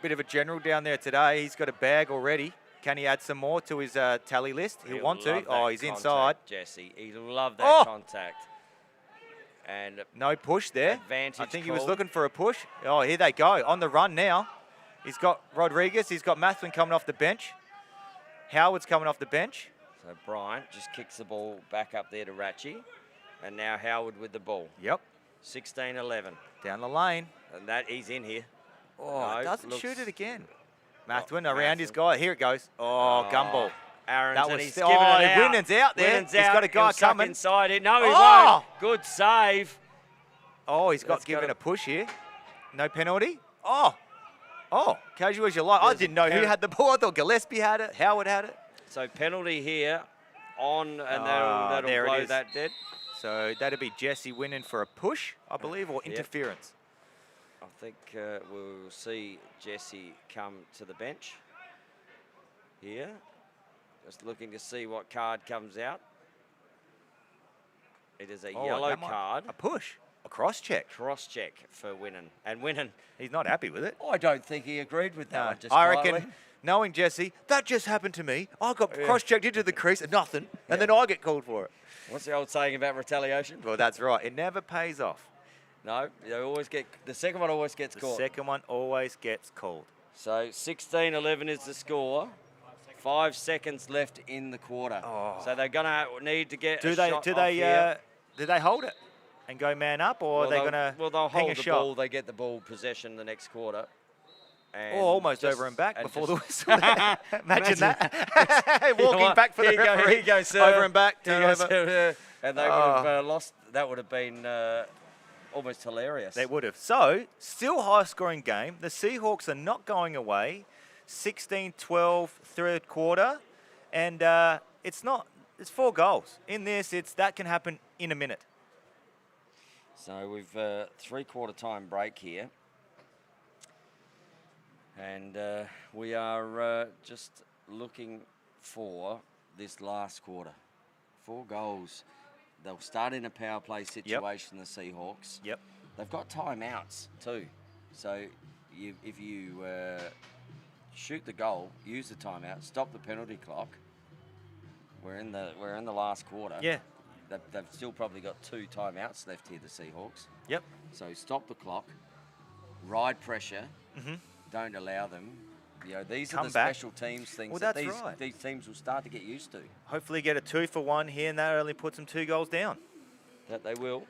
Bit of a general down there today. He's got a bag already. Can he add some more to his tally list? He'll want to. love Oh, that he's contact, inside. Jesse. He'll love that Oh! contact. And No push there. Advantage I think he was call. looking for a push. Oh, here they go. On the run now. He's got Rodriguez. He's got Mathwin coming off the bench. Howard's coming off the bench. so Bryant just kicks the ball back up there to Ratchie. And now Howard with the ball. Yep. 16-11. Down the lane. And that he's in here. Oh, No, doesn't looks- shoot it again. Mathwin Oh, around his Mathwin. guy. Here it goes. Oh, gumball. Aaron's That and was he's still- giving oh, it out. Winnan's out there. Winnan's He's out. got a guy He'll suck coming. inside it. No, he Oh! won't. Good save. Oh, he's got That's given gotta- a push here. No penalty. Oh. Oh, casual as you like. I There's a didn't know who penalty. had the ball. I thought Gillespie had it. Howard had it. So penalty here on, and Ah, that'll there it blow is. that dead. So that'd be Jesse winning for a push, I believe, or Yep. interference. I think we'll see Jesse come to the bench. here. Just looking to see what card comes out. It is a yellow card. A push. A cross-check. Cross-check for Winnan. And Winnan, He's not happy with it. I don't think he agreed with that one, just I quietly. reckon, knowing Jesse, that just happened to me. I got cross-checked into the crease and nothing, and then I get called for it. What's the old saying about retaliation? Well, that's right. It never pays off. No, they always get, the second one always gets The caught. second one always gets called. So 16-11 is the score. 5 seconds left in the quarter. Oh. So they're going to need to get Do a they shot off here. hold it and go man up, or are they going to they'll hang hold a the shot? ball. They get the ball possession the next quarter. And Almost just- over and back and before just- the whistle. Imagine that. You know Walking what? back for the Here you go, referee. here you go, sir. Over and back. Here turn you go, over. sir. And they would have lost. That would have been almost hilarious. They would have. So, still high-scoring game. The Seahawks are not going away. 16-12 third quarter. And it's 4 goals. In this, that can happen in a minute. So we've 3-quarter time break here. And we are just looking for this last quarter. 4 goals. They'll start in a power play situation, the Seahawks. Yep. They've got timeouts too. So if you shoot the goal, use the timeout, stop the penalty clock. We're in the last quarter. Yeah. They've still probably got 2 timeouts left here, the Seahawks. Yep. So stop the clock, ride pressure, Mm-hmm. don't allow them. You know, these are Come the back. special teams things Well, that that's right. these teams will start to get used to. Hopefully get a 2-for-1 here, and that only puts them 2 goals down. That they will.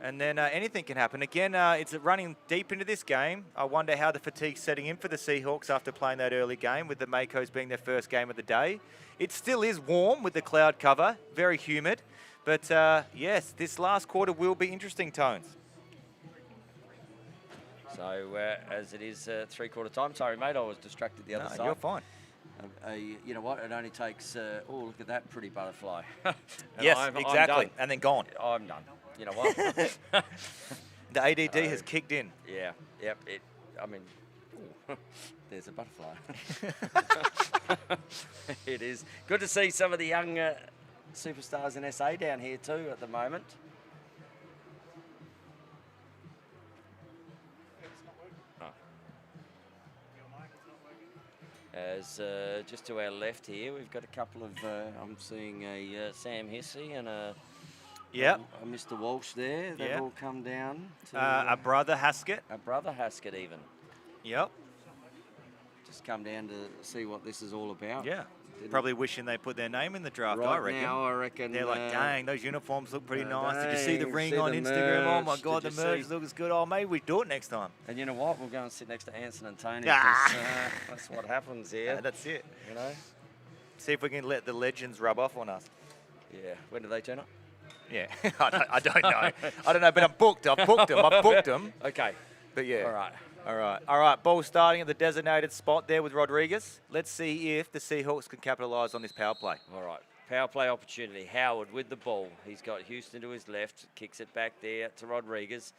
And then anything can happen. Again, it's running deep into this game. I wonder how the fatigue's setting in for the Seahawks after playing that early game, with the Makos being their first game of the day. It still is warm with the cloud cover, very humid. But yes, this last quarter will be interesting, Tones. So as it is 3-quarter time, sorry mate, I was distracted the other side. You're fine. You know what? It only takes. Oh, look at that pretty butterfly. And Yes, I'm exactly. done. And then gone. I'm done. You know what? The ADD has kicked in. Yeah. Yep. I mean, ooh, there's a butterfly. It is good to see some of the young superstars in SA down here too at the moment. As just to our left here, we've got a couple of. I'm seeing a Sam Hesse and a Mr. Walsh there. They've all come down. To, A brother Haskett. a brother Haskett even. Yep. Just come down to see what this is all about. Yeah. Didn't- Probably wishing they put their name in the draft, Right I reckon. now, I reckon They're like, dang, those uniforms look pretty nice. Did you see the dang, ring see on the Instagram? Oh my merch. God, the Did you merch see- looks good. Oh, maybe we do it next time. And you know what? We'll go and sit next to Anson and Tony. Ah. 'Cause, that's what happens here. Yeah, that's it. You know. See if we can let the legends rub off on us. Yeah. When do they turn up? Yeah, I don't know. I don't know, but I'm booked. I've booked them. Okay. But yeah. All right. All right. Ball starting at the designated spot there with Rodriguez. Let's see if the Seahawks can capitalise on this power play. All right. Power play opportunity. Howard with the ball. He's got Houston to his left. Kicks it back there to Rodriguez.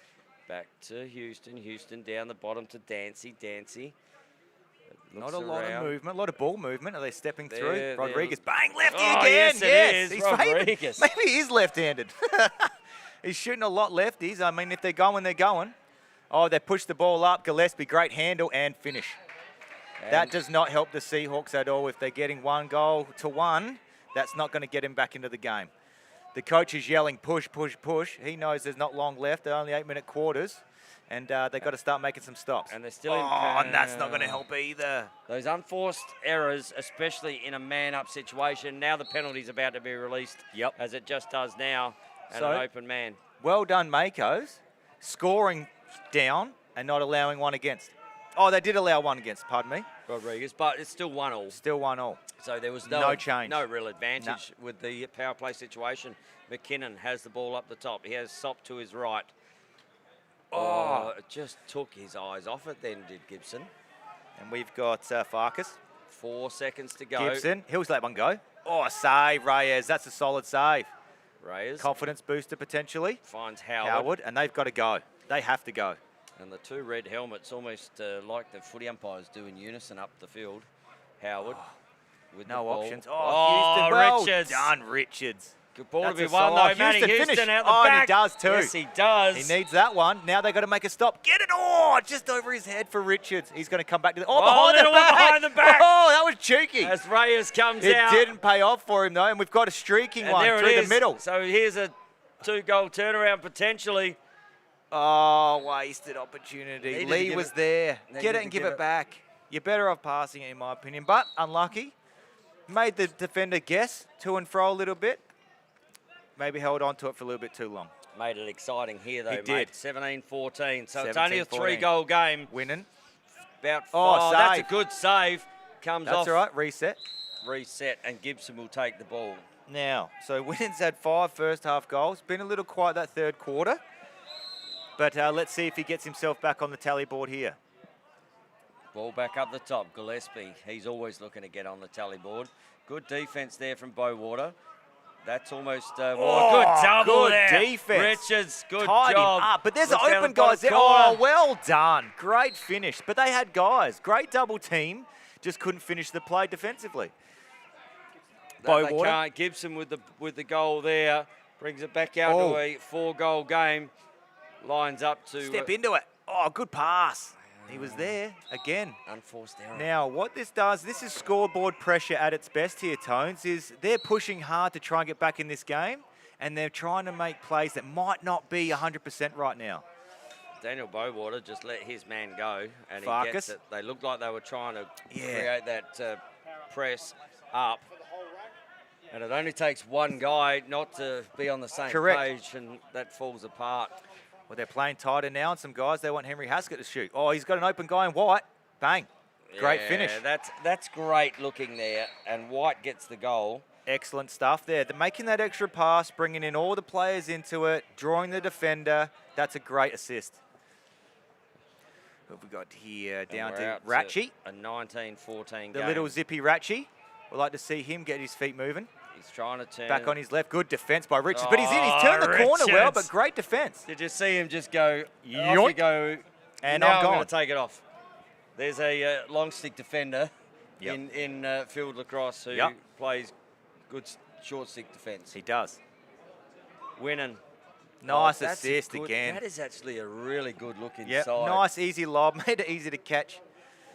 Back to Houston. Houston down the bottom to Dancy. Dancy. Not a lot of movement, a lot of ball movement. Are they stepping They're- through? Rodriguez, bang, lefty Oh, again. yes, it is. He's Rodriguez. maybe he is left-handed. He's shooting a lot lefties. I mean, if they're going, they're going. Oh, they push the ball up. Gillespie, great handle and finish. That does not help the Seahawks at all. If they're getting 1-1, that's not going to get him back into the game. The coach is yelling, push, push, push. He knows there's not long left. They're only 8-minute quarters. And they've got to start making some stops. And they're still and that's not going to help either. Those unforced errors, especially in a man-up situation. Now the penalty's about to be released. Yep. As it just does now. And So- an open man. Well done, Makos. Scoring down and not allowing one against. Oh, they did allow one against, pardon me. Rodriguez, but it's still 1-1. Still 1-1. So there was No change. no real advantage with the power play situation. McKinnon has the ball up the top. He has Sop to his right. Oh, it just took his eyes off it then, did Gibson. And we've got Farkas. 4 seconds to go. Gibson. He'll let one go. Oh, save, Reyes. That's a solid save. Reyes Confidence booster potentially. finds Howard. Howard. And they've got to go. They have to go. And the 2 red helmets, almost like the footy umpires do in unison up the field. Howard. with No the ball. options. Oh, Houston, well Richards. done, Richards. Good ball That's to a be won, side. though. Matty Houston Houston finish. out the Oh, and back. he does too. Yes, he does. He needs that one. Now they've got to make a stop. Get it. Oh, just over his head for Richards. He's going to come back to the... Oh, behind the little one back. behind the back. Oh, that was cheeky. As Reyes comes It out. didn't pay off for him, though, and we've got a streaking And one there it through the is. middle. So here's a 2-goal turnaround potentially. Oh, wasted opportunity. Needed to Lee give was it- there. needed Get to it and give give it it. back. You're better off passing it, in my opinion, but unlucky. Made the defender guess to and fro a little bit. Maybe held on to it for a little bit too long. Made it exciting here, though, He mate. did. 17-14. So it's only a 17-14. 3-goal game. Winning. About Oh, five. That's a save. good save. Comes That's off. all right. Reset. Reset, and Gibson will take the ball. Now, so Winnen's had 5 first-half goals. Been a little quiet that third quarter. But let's see if he gets himself back on the tally board here. Ball back up the top. Gillespie, he's always looking to get on the tally board. Good defense there from Bowater. That's almost good double good there. defense. Richards, good Tied job. him up. But there's Looks down open the bottom guys there. corner. Oh, well done. Great finish. But they had guys. Great double team. Just couldn't finish the play defensively. They Bowater. can't. Gibson with the goal there brings it back out to a 4-goal game. Lines up to Step into it. Oh, good pass. He was there again. unforced error. Now, what this does, this is scoreboard pressure at its best here, Tones, is they're pushing hard to try and get back in this game, and they're trying to make plays that might not be 100% right now. Daniel Bowater just let his man go, and he Farkas. gets it. They looked like they were trying to create that press up. And it only takes one guy not to be on the same Correct. page, and that falls apart. Well, they're playing tighter now, and some guys, they want Henry Haskett to shoot. Oh, he's got an open guy in white. Bang. Great Yeah, finish. That's great looking there, and White gets the goal. Excellent stuff there. They're making that extra pass, bringing in all the players into it, drawing the defender. That's a great assist. What have we got here? And Down we're to out Ratchie. A 19-14 The game. little zippy Ratchie. We'd like to see him get his feet moving. He's trying to turn. Back on his left. Good defence by Richards. But he's in. He's turned the corner well, Richards. but great defence. Did you see him just go, off you Yoink. go, And now I'm I'm gone. going to take it off. There's a long stick defender Yep. in field lacrosse who Yep. plays good short stick defence. He does. Winning. Nice that's a assist good- again. That is actually a really good looking Yep. side. Nice, easy lob. Made it easy to catch.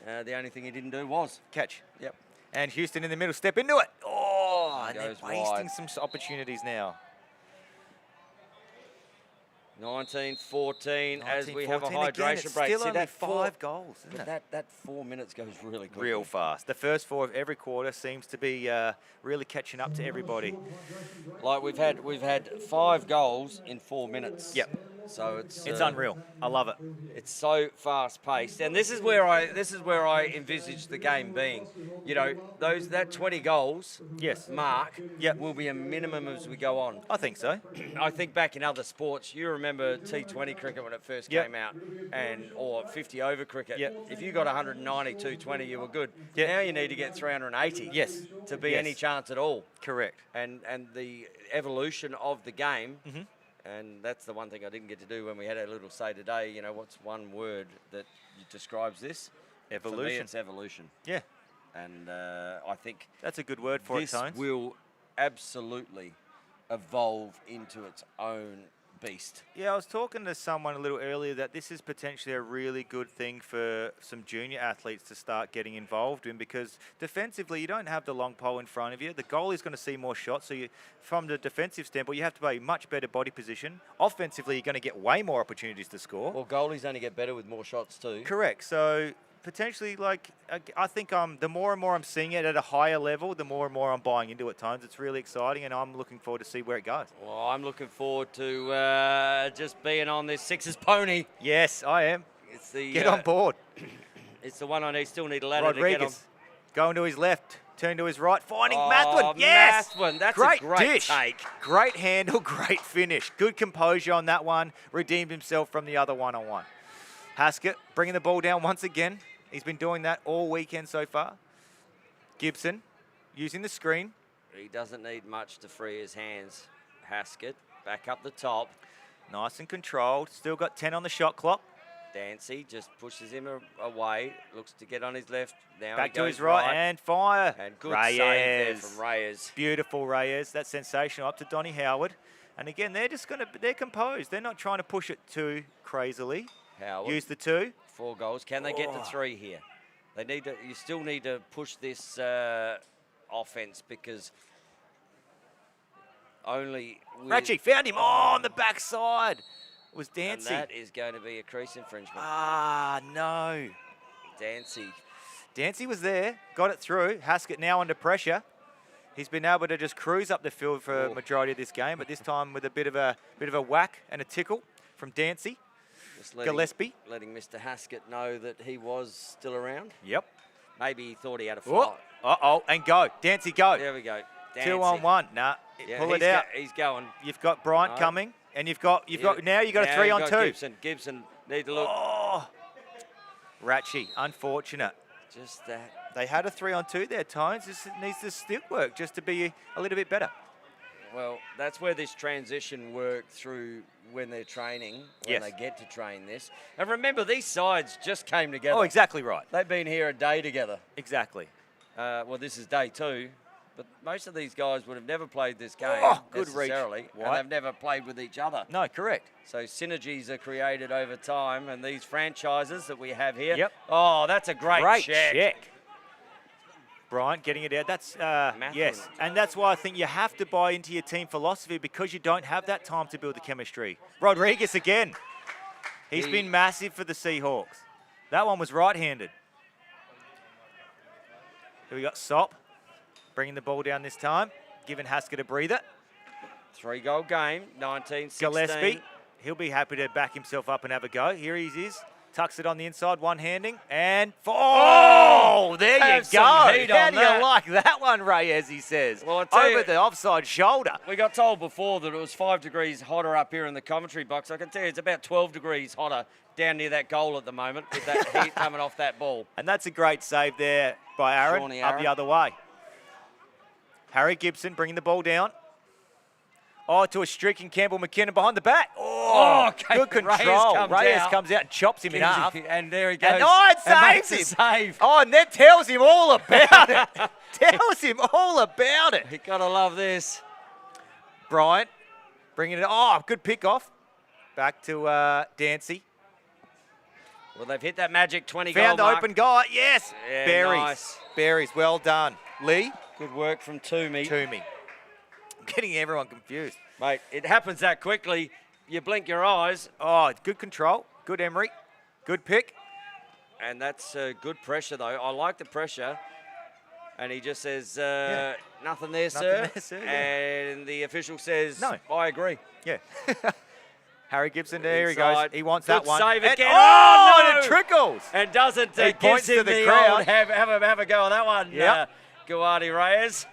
The only thing he didn't do was. Catch. Yep. And Houston in the middle. Step into it. Oh, and they're Goes wasting wide. some opportunities now. 19-14 as we have a 19-14 again, hydration it's break. Still See, only that 5 goals, isn't but it? that 4 minutes goes really quick. Real fast. The first 4 of every quarter seems to be really catching up to everybody. Like we've had 5 goals in 4 minutes. Yep. So it's Unreal. I love it. It's so fast paced, and this is where I envisage the game being. You know, that 20 goals Yes. mark Yep. will be a minimum as we go on. I think so. I think back in other sports, you remember T20 cricket when it first Yep. came out, or 50 over cricket. Yep. If you got 190, 220, you were good. Yep. Now you need to get 380. Yes. To be Yes. any chance at all. Correct. And the evolution of the game. Mhm. And that's the one thing I didn't get to do when we had our little say today. You know, what's one word that describes this? For me, Evolution. it's evolution. Yeah. And I think That's a good word for this it, Tones. will absolutely evolve into its own beast. Yeah, I was talking to someone a little earlier that this is potentially a really good thing for some junior athletes to start getting involved in, because defensively you don't have the long pole in front of you. The goalie's going to see more shots, so from the defensive standpoint you have to play much better body position. Offensively you're going to get way more opportunities to score. Well, goalies only get better with more shots too. Correct. So potentially, like, I think the more and more I'm seeing it at a higher level, the more and more I'm buying into it, Tones. It's really exciting, and I'm looking forward to see where it goes. Well, I'm looking forward to just being on this Sixers pony. Yes, I am. It's the Get on board. It's the one I still need a ladder to get on. Rodriguez going to his left, turn to his right, finding Oh, Mathwin. Yes, Mathwin, that's great a great dish. take. Great handle, great finish. Good composure on that one. Redeemed himself from the other one-on-one. Haskett bringing the ball down once again. He's been doing that all weekend so far. Gibson using the screen. He doesn't need much to free his hands. Haskett back up the top. Nice and controlled. Still got 10 on the shot clock. Dancy just pushes him away, looks to get on his left. Now Back he to goes his right and fire. And good save there from Reyes. Beautiful Reyes. That's sensational. Up to Donny Howard. And again, they're composed. They're not trying to push it too crazily. Howard. Use the 2. 4 goals. Can they get to 3 here? They need to. You still need to push this offense because only Ratchie found him on the backside. It was Dancy. And that is going to be a crease infringement. Ah, no. Dancy was there, got it through. Haskett now under pressure. He's been able to just cruise up the field for a majority of this game, but this time with a bit of a whack and a tickle from Dancy. Just Gillespie. letting Mr. Haskett know that he was still around. Yep. Maybe he thought he had a fight. And go. Dancy, go. There we go. Dancy. 2 on 1. Nah, pull it out. He's going. You've got Bryant coming, and you've got a 3 on 2. Gibson need to look. Oh, Ratchie, unfortunate. Just that. They had a 3 on 2 there, Tones. This needs to still work just to be a little bit better. Well, that's where this transition worked through when they're training, when they get to train this. And remember, these sides just came together. Oh, exactly right. They've been here a day together. Exactly. Well, this is day 2, but most of these guys would have never played this game good reach. necessarily, and they've never played with each other. No, correct. So synergies are created over time, and these franchises that we have here. Yep. Oh, that's a great check. Bryant getting it out. That's yes, and that's why I think you have to buy into your team philosophy because you don't have that time to build the chemistry. Rodriguez again. He's been massive for the Seahawks. That one was right-handed. Here we got Sop bringing the ball down this time, giving Haskett a breather. 3-goal game, 19-16. Gillespie, he'll be happy to back himself up and have a go. Here he is. Tucks it on the inside, one-handing, and... there you go. How do you like that one, Reyes, he says? Well, I tell over you, the offside shoulder. We got told before that it was 5 degrees hotter up here in the commentary box. I can tell you it's about 12 degrees hotter down near that goal at the moment with that heat coming off that ball. And that's a great save there by Aaron, up the other way. Harry Gibson bringing the ball down. Oh, to a streaking Campbell McKinnon behind the back. Okay. Good control. Reyes comes out and chops him in half. And there he goes. And it saves him. Save. Oh, and that tells him all about it. Tells him all about it. You got to love this. Bryant bringing it. Oh, good pick off. Back to Dancy. Well, they've hit that magic 20 goal mark. Found the open guy. Yes. Yeah, Berries. nice. Berries. Well done. Lee. Good work from Toomey. I'm getting everyone confused. Mate, it happens that quickly. You blink your eyes. Oh, good control. Good Emery. Good pick. And that's good pressure, though. I like the pressure. And he just says, nothing there, sir. And the official says, no. I agree. Yeah. Harry Gibson, there he goes. He wants that one. Save again. And it trickles. And doesn't he points to the crowd. Have a go on that one. Yep. Guardi Reyes.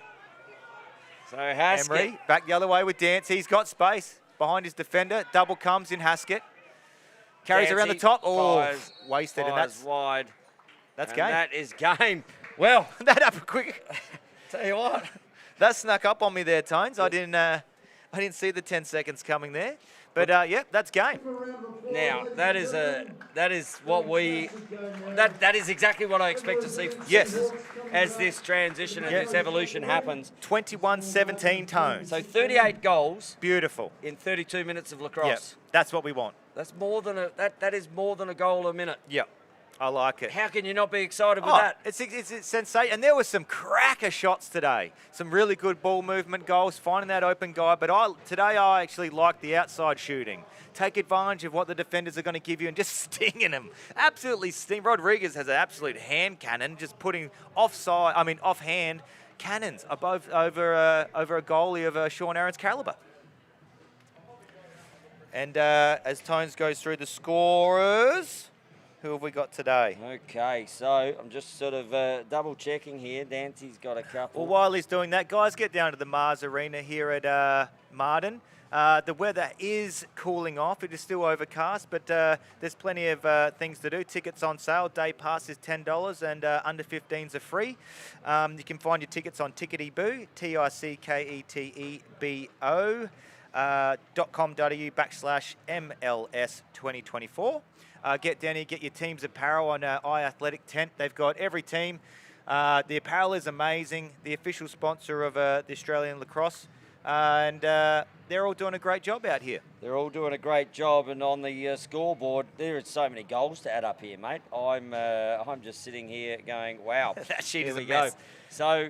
So Haskett. Emery back the other way with Dance. He's got space behind his defender. Double comes in Haskett. Carries around the top. Fires, wasted. And that's wide. That's and game. That is game. Well, that happened quick. Tell you what. That snuck up on me there, Tones. I didn't see the 10 seconds coming there. But that's game. Now that is exactly what I expect to see from Sixers as this transition and this evolution happens. 21-17 Tones. So 38 goals. Beautiful. In 32 minutes of lacrosse. Yep. That's what we want. That's more than that is more than a goal a minute. Yep. I like it. How can you not be excited with that? It's sensational. And there were some cracker shots today. Some really good ball movement goals, finding that open guy. But today I actually like the outside shooting. Take advantage of what the defenders are going to give you and just stinging them. Absolutely sting. Rodriguez has an absolute hand cannon, just putting offhand cannons over a goalie of Sean Aaron's caliber. And as Tones goes through the scorers, who have we got today? Okay, so I'm just sort of double checking here. Dancy's got a couple. Well, while he's doing that, guys, get down to the Mars Arena here at Marden. The weather is cooling off. It is still overcast, but there's plenty of things to do. Tickets on sale. Day pass is $10 and under 15s are free. You can find your tickets on Ticketyboo, ticketebo.com.au /MLS 2024. Get down here, get your team's apparel on iAthletic tent. They've got every team. The apparel is amazing. The official sponsor of the Australian lacrosse. And they're all doing a great job out here. They're all doing a great job, and on the scoreboard, there are so many goals to add up here, mate. I'm just sitting here going, wow. That sheet here is a we mess. go. So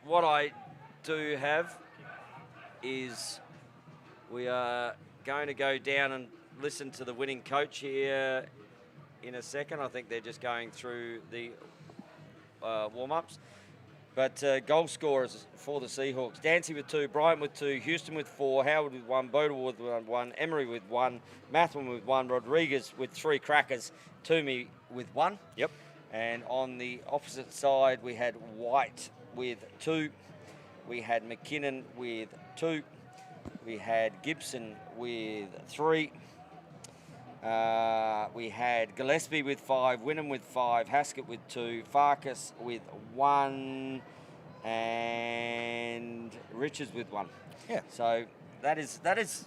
what I do have is we are going to go down and listen to the winning coach here in a second. I think they're just going through the warm-ups. But goal scorers for the Seahawks: Dancy with 2, Bryant with 2, Houston with 4, Howard with 1, Bodle with 1, Emery with 1, Mathwin with 1, Rodriguez with 3 crackers, Toomey with 1. Yep. And on the opposite side, we had White with 2, we had McKinnon with 2, we had Gibson with 3. We had Gillespie with 5, Wynnum with 5, Haskett with 2, Farkas with 1, and Richards with 1. Yeah. So that is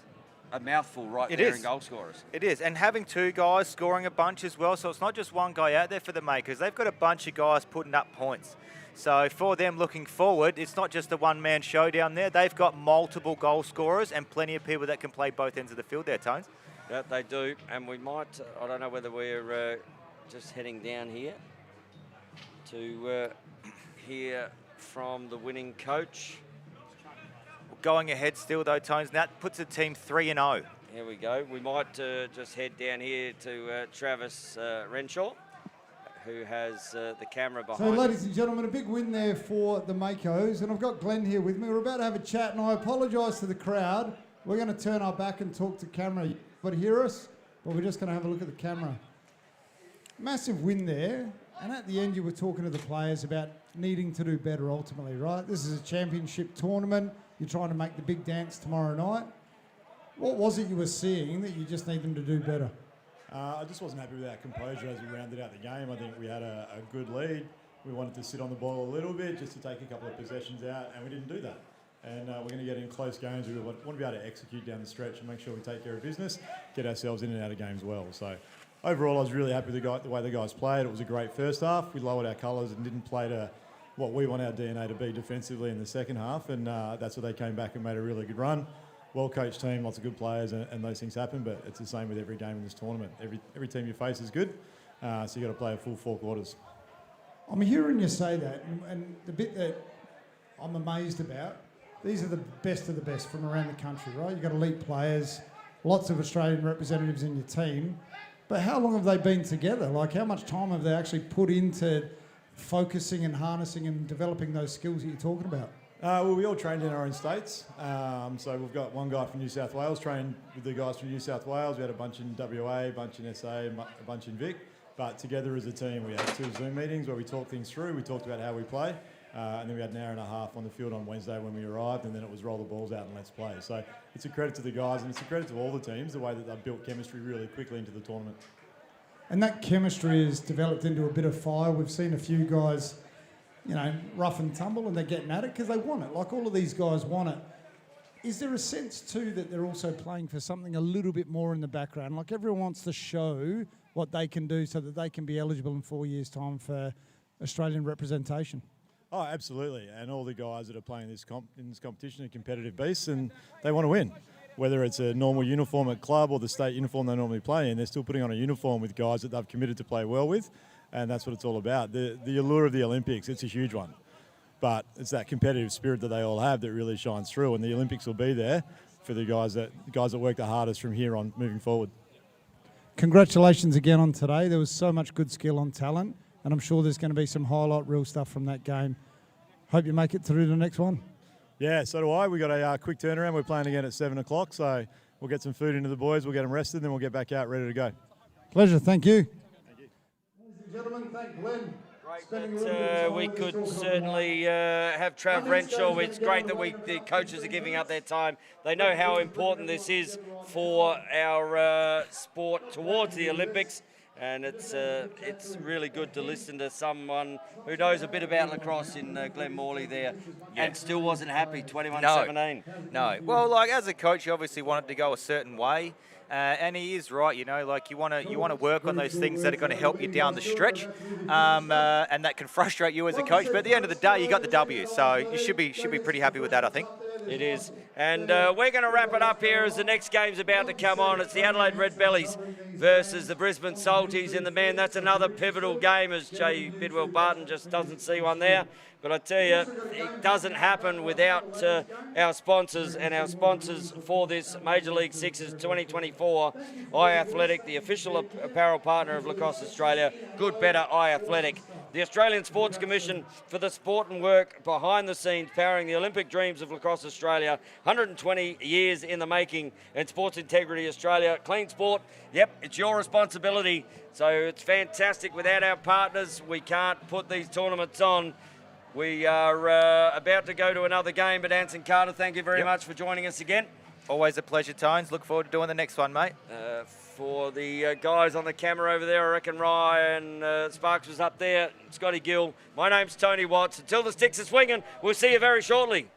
a mouthful right It there is. in goal scorers. It is, and having 2 guys scoring a bunch as well, so it's not just one guy out there for the Makers. They've got a bunch of guys putting up points. So for them looking forward, it's not just a one-man show down there. They've got multiple goal scorers and plenty of people that can play both ends of the field there, Tones. Yeah, they do, and we might, I don't know whether we're just heading down here to hear from the winning coach. Going ahead still though, Tones, and that puts the team 3-0. Here we go. We might just head down here to Travis Renshaw, who has the camera behind So, him. ladies and gentlemen, a big win there for the Makos, and I've got Glenn here with me. We're about to have a chat, and I apologise to the crowd. We're going to turn our back and talk to camera. But hear us, but we're just going to have a look at the camera. Massive win there, and at the end you were talking to the players about needing to do better ultimately, right? This is a championship tournament. You're trying to make the big dance tomorrow night. What was it you were seeing that you just need them to do better? I just wasn't happy with our composure as we rounded out the game. I think we had a good lead. We wanted to sit on the ball a little bit just to take a couple of possessions out, and we didn't do that. And we're going to get in close games. We want to be able to execute down the stretch and make sure we take care of business, get ourselves in and out of games well. So overall, I was really happy with the way the guys played. It was a great first half. We lowered our colours and didn't play to what we want our DNA to be defensively in the second half, and that's what they came back and made a really good run. Well-coached team, lots of good players, and those things happen, but it's the same with every game in this tournament. Every team you face is good, so you've got to play a full 4 quarters. I'm hearing you say that, and the bit that I'm amazed about, these are the best of the best from around the country, right? You've got elite players, lots of Australian representatives in your team, but how long have they been together? Like, how much time have they actually put into focusing and harnessing and developing those skills that you're talking about? Well, we all trained in our own states. So we've got one guy from New South Wales trained with the guys from New South Wales. We had a bunch in WA, a bunch in SA, and a bunch in Vic. But together as a team, we had 2 Zoom meetings where we talked things through. We talked about how we play. And then we had an hour and a half on the field on Wednesday when we arrived, and then it was roll the balls out and let's play. So it's a credit to the guys, and it's a credit to all the teams, the way that they've built chemistry really quickly into the tournament. And that chemistry has developed into a bit of fire. We've seen a few guys, you know, rough and tumble, and they're getting at it because they want it. Like, all of these guys want it. Is there a sense too that they're also playing for something a little bit more in the background? Like, everyone wants to show what they can do so that they can be eligible in 4 years' time for Australian representation. Oh, absolutely. And all the guys that are playing in this competition are competitive beasts, and they want to win. Whether it's a normal uniform at club or the state uniform they normally play in, they're still putting on a uniform with guys that they've committed to play well with, and that's what it's all about. The allure of the Olympics, it's a huge one. But it's that competitive spirit that they all have that really shines through, and the Olympics will be there for the guys that work the hardest from here on moving forward. Congratulations again on today. There was so much good skill on talent, and I'm sure there's going to be some highlight reel stuff from that game. Hope you make it through to the next one. Yeah, so do I. We got a quick turnaround. We're playing again at 7 o'clock, so we'll get some food into the boys. We'll get them rested, then we'll get back out ready to go. Pleasure. Thank you. Thank you. Ladies and gentlemen, thank Glenn. Great that we could certainly have Trav Renshaw. It's great that the coaches are giving up their time. They know how important this is for our sport towards the Olympics. And it's really good to listen to someone who knows a bit about lacrosse in Glenn Morley there, and still wasn't happy, 21-17. No. Well, like, as a coach, you obviously want it to go a certain way. And he is right, you know, like you want to work on those things that are going to help you down the stretch, and that can frustrate you as a coach. But at the end of the day, you got the W, so you should be pretty happy with that, I think. It is. And we're going to wrap it up here as the next game's about to come on. It's the Adelaide Red Bellies versus the Brisbane Salties in the men. That's another pivotal game as Jay Bidwell Barton just doesn't see one there. But I tell you, it doesn't happen without our sponsors, and our sponsors for this Major League Sixes 2024, iAthletic, the official apparel partner of Lacoste Australia. Good, better, iAthletic. The Australian Sports Commission for the sport and work behind the scenes, powering the Olympic dreams of Lacoste Australia. 120 years in the making, and Sports Integrity Australia. Clean sport, yep, it's your responsibility. So it's fantastic. Without our partners, we can't put these tournaments on. We are about to go to another game, but Anson Carter, thank you very much for joining us again. Always a pleasure, Tones. Look forward to doing the next one, mate. For the guys on the camera over there, I reckon Ryan Sparks was up there, Scotty Gill. My name's Tony Watts. Until the sticks are swinging, we'll see you very shortly.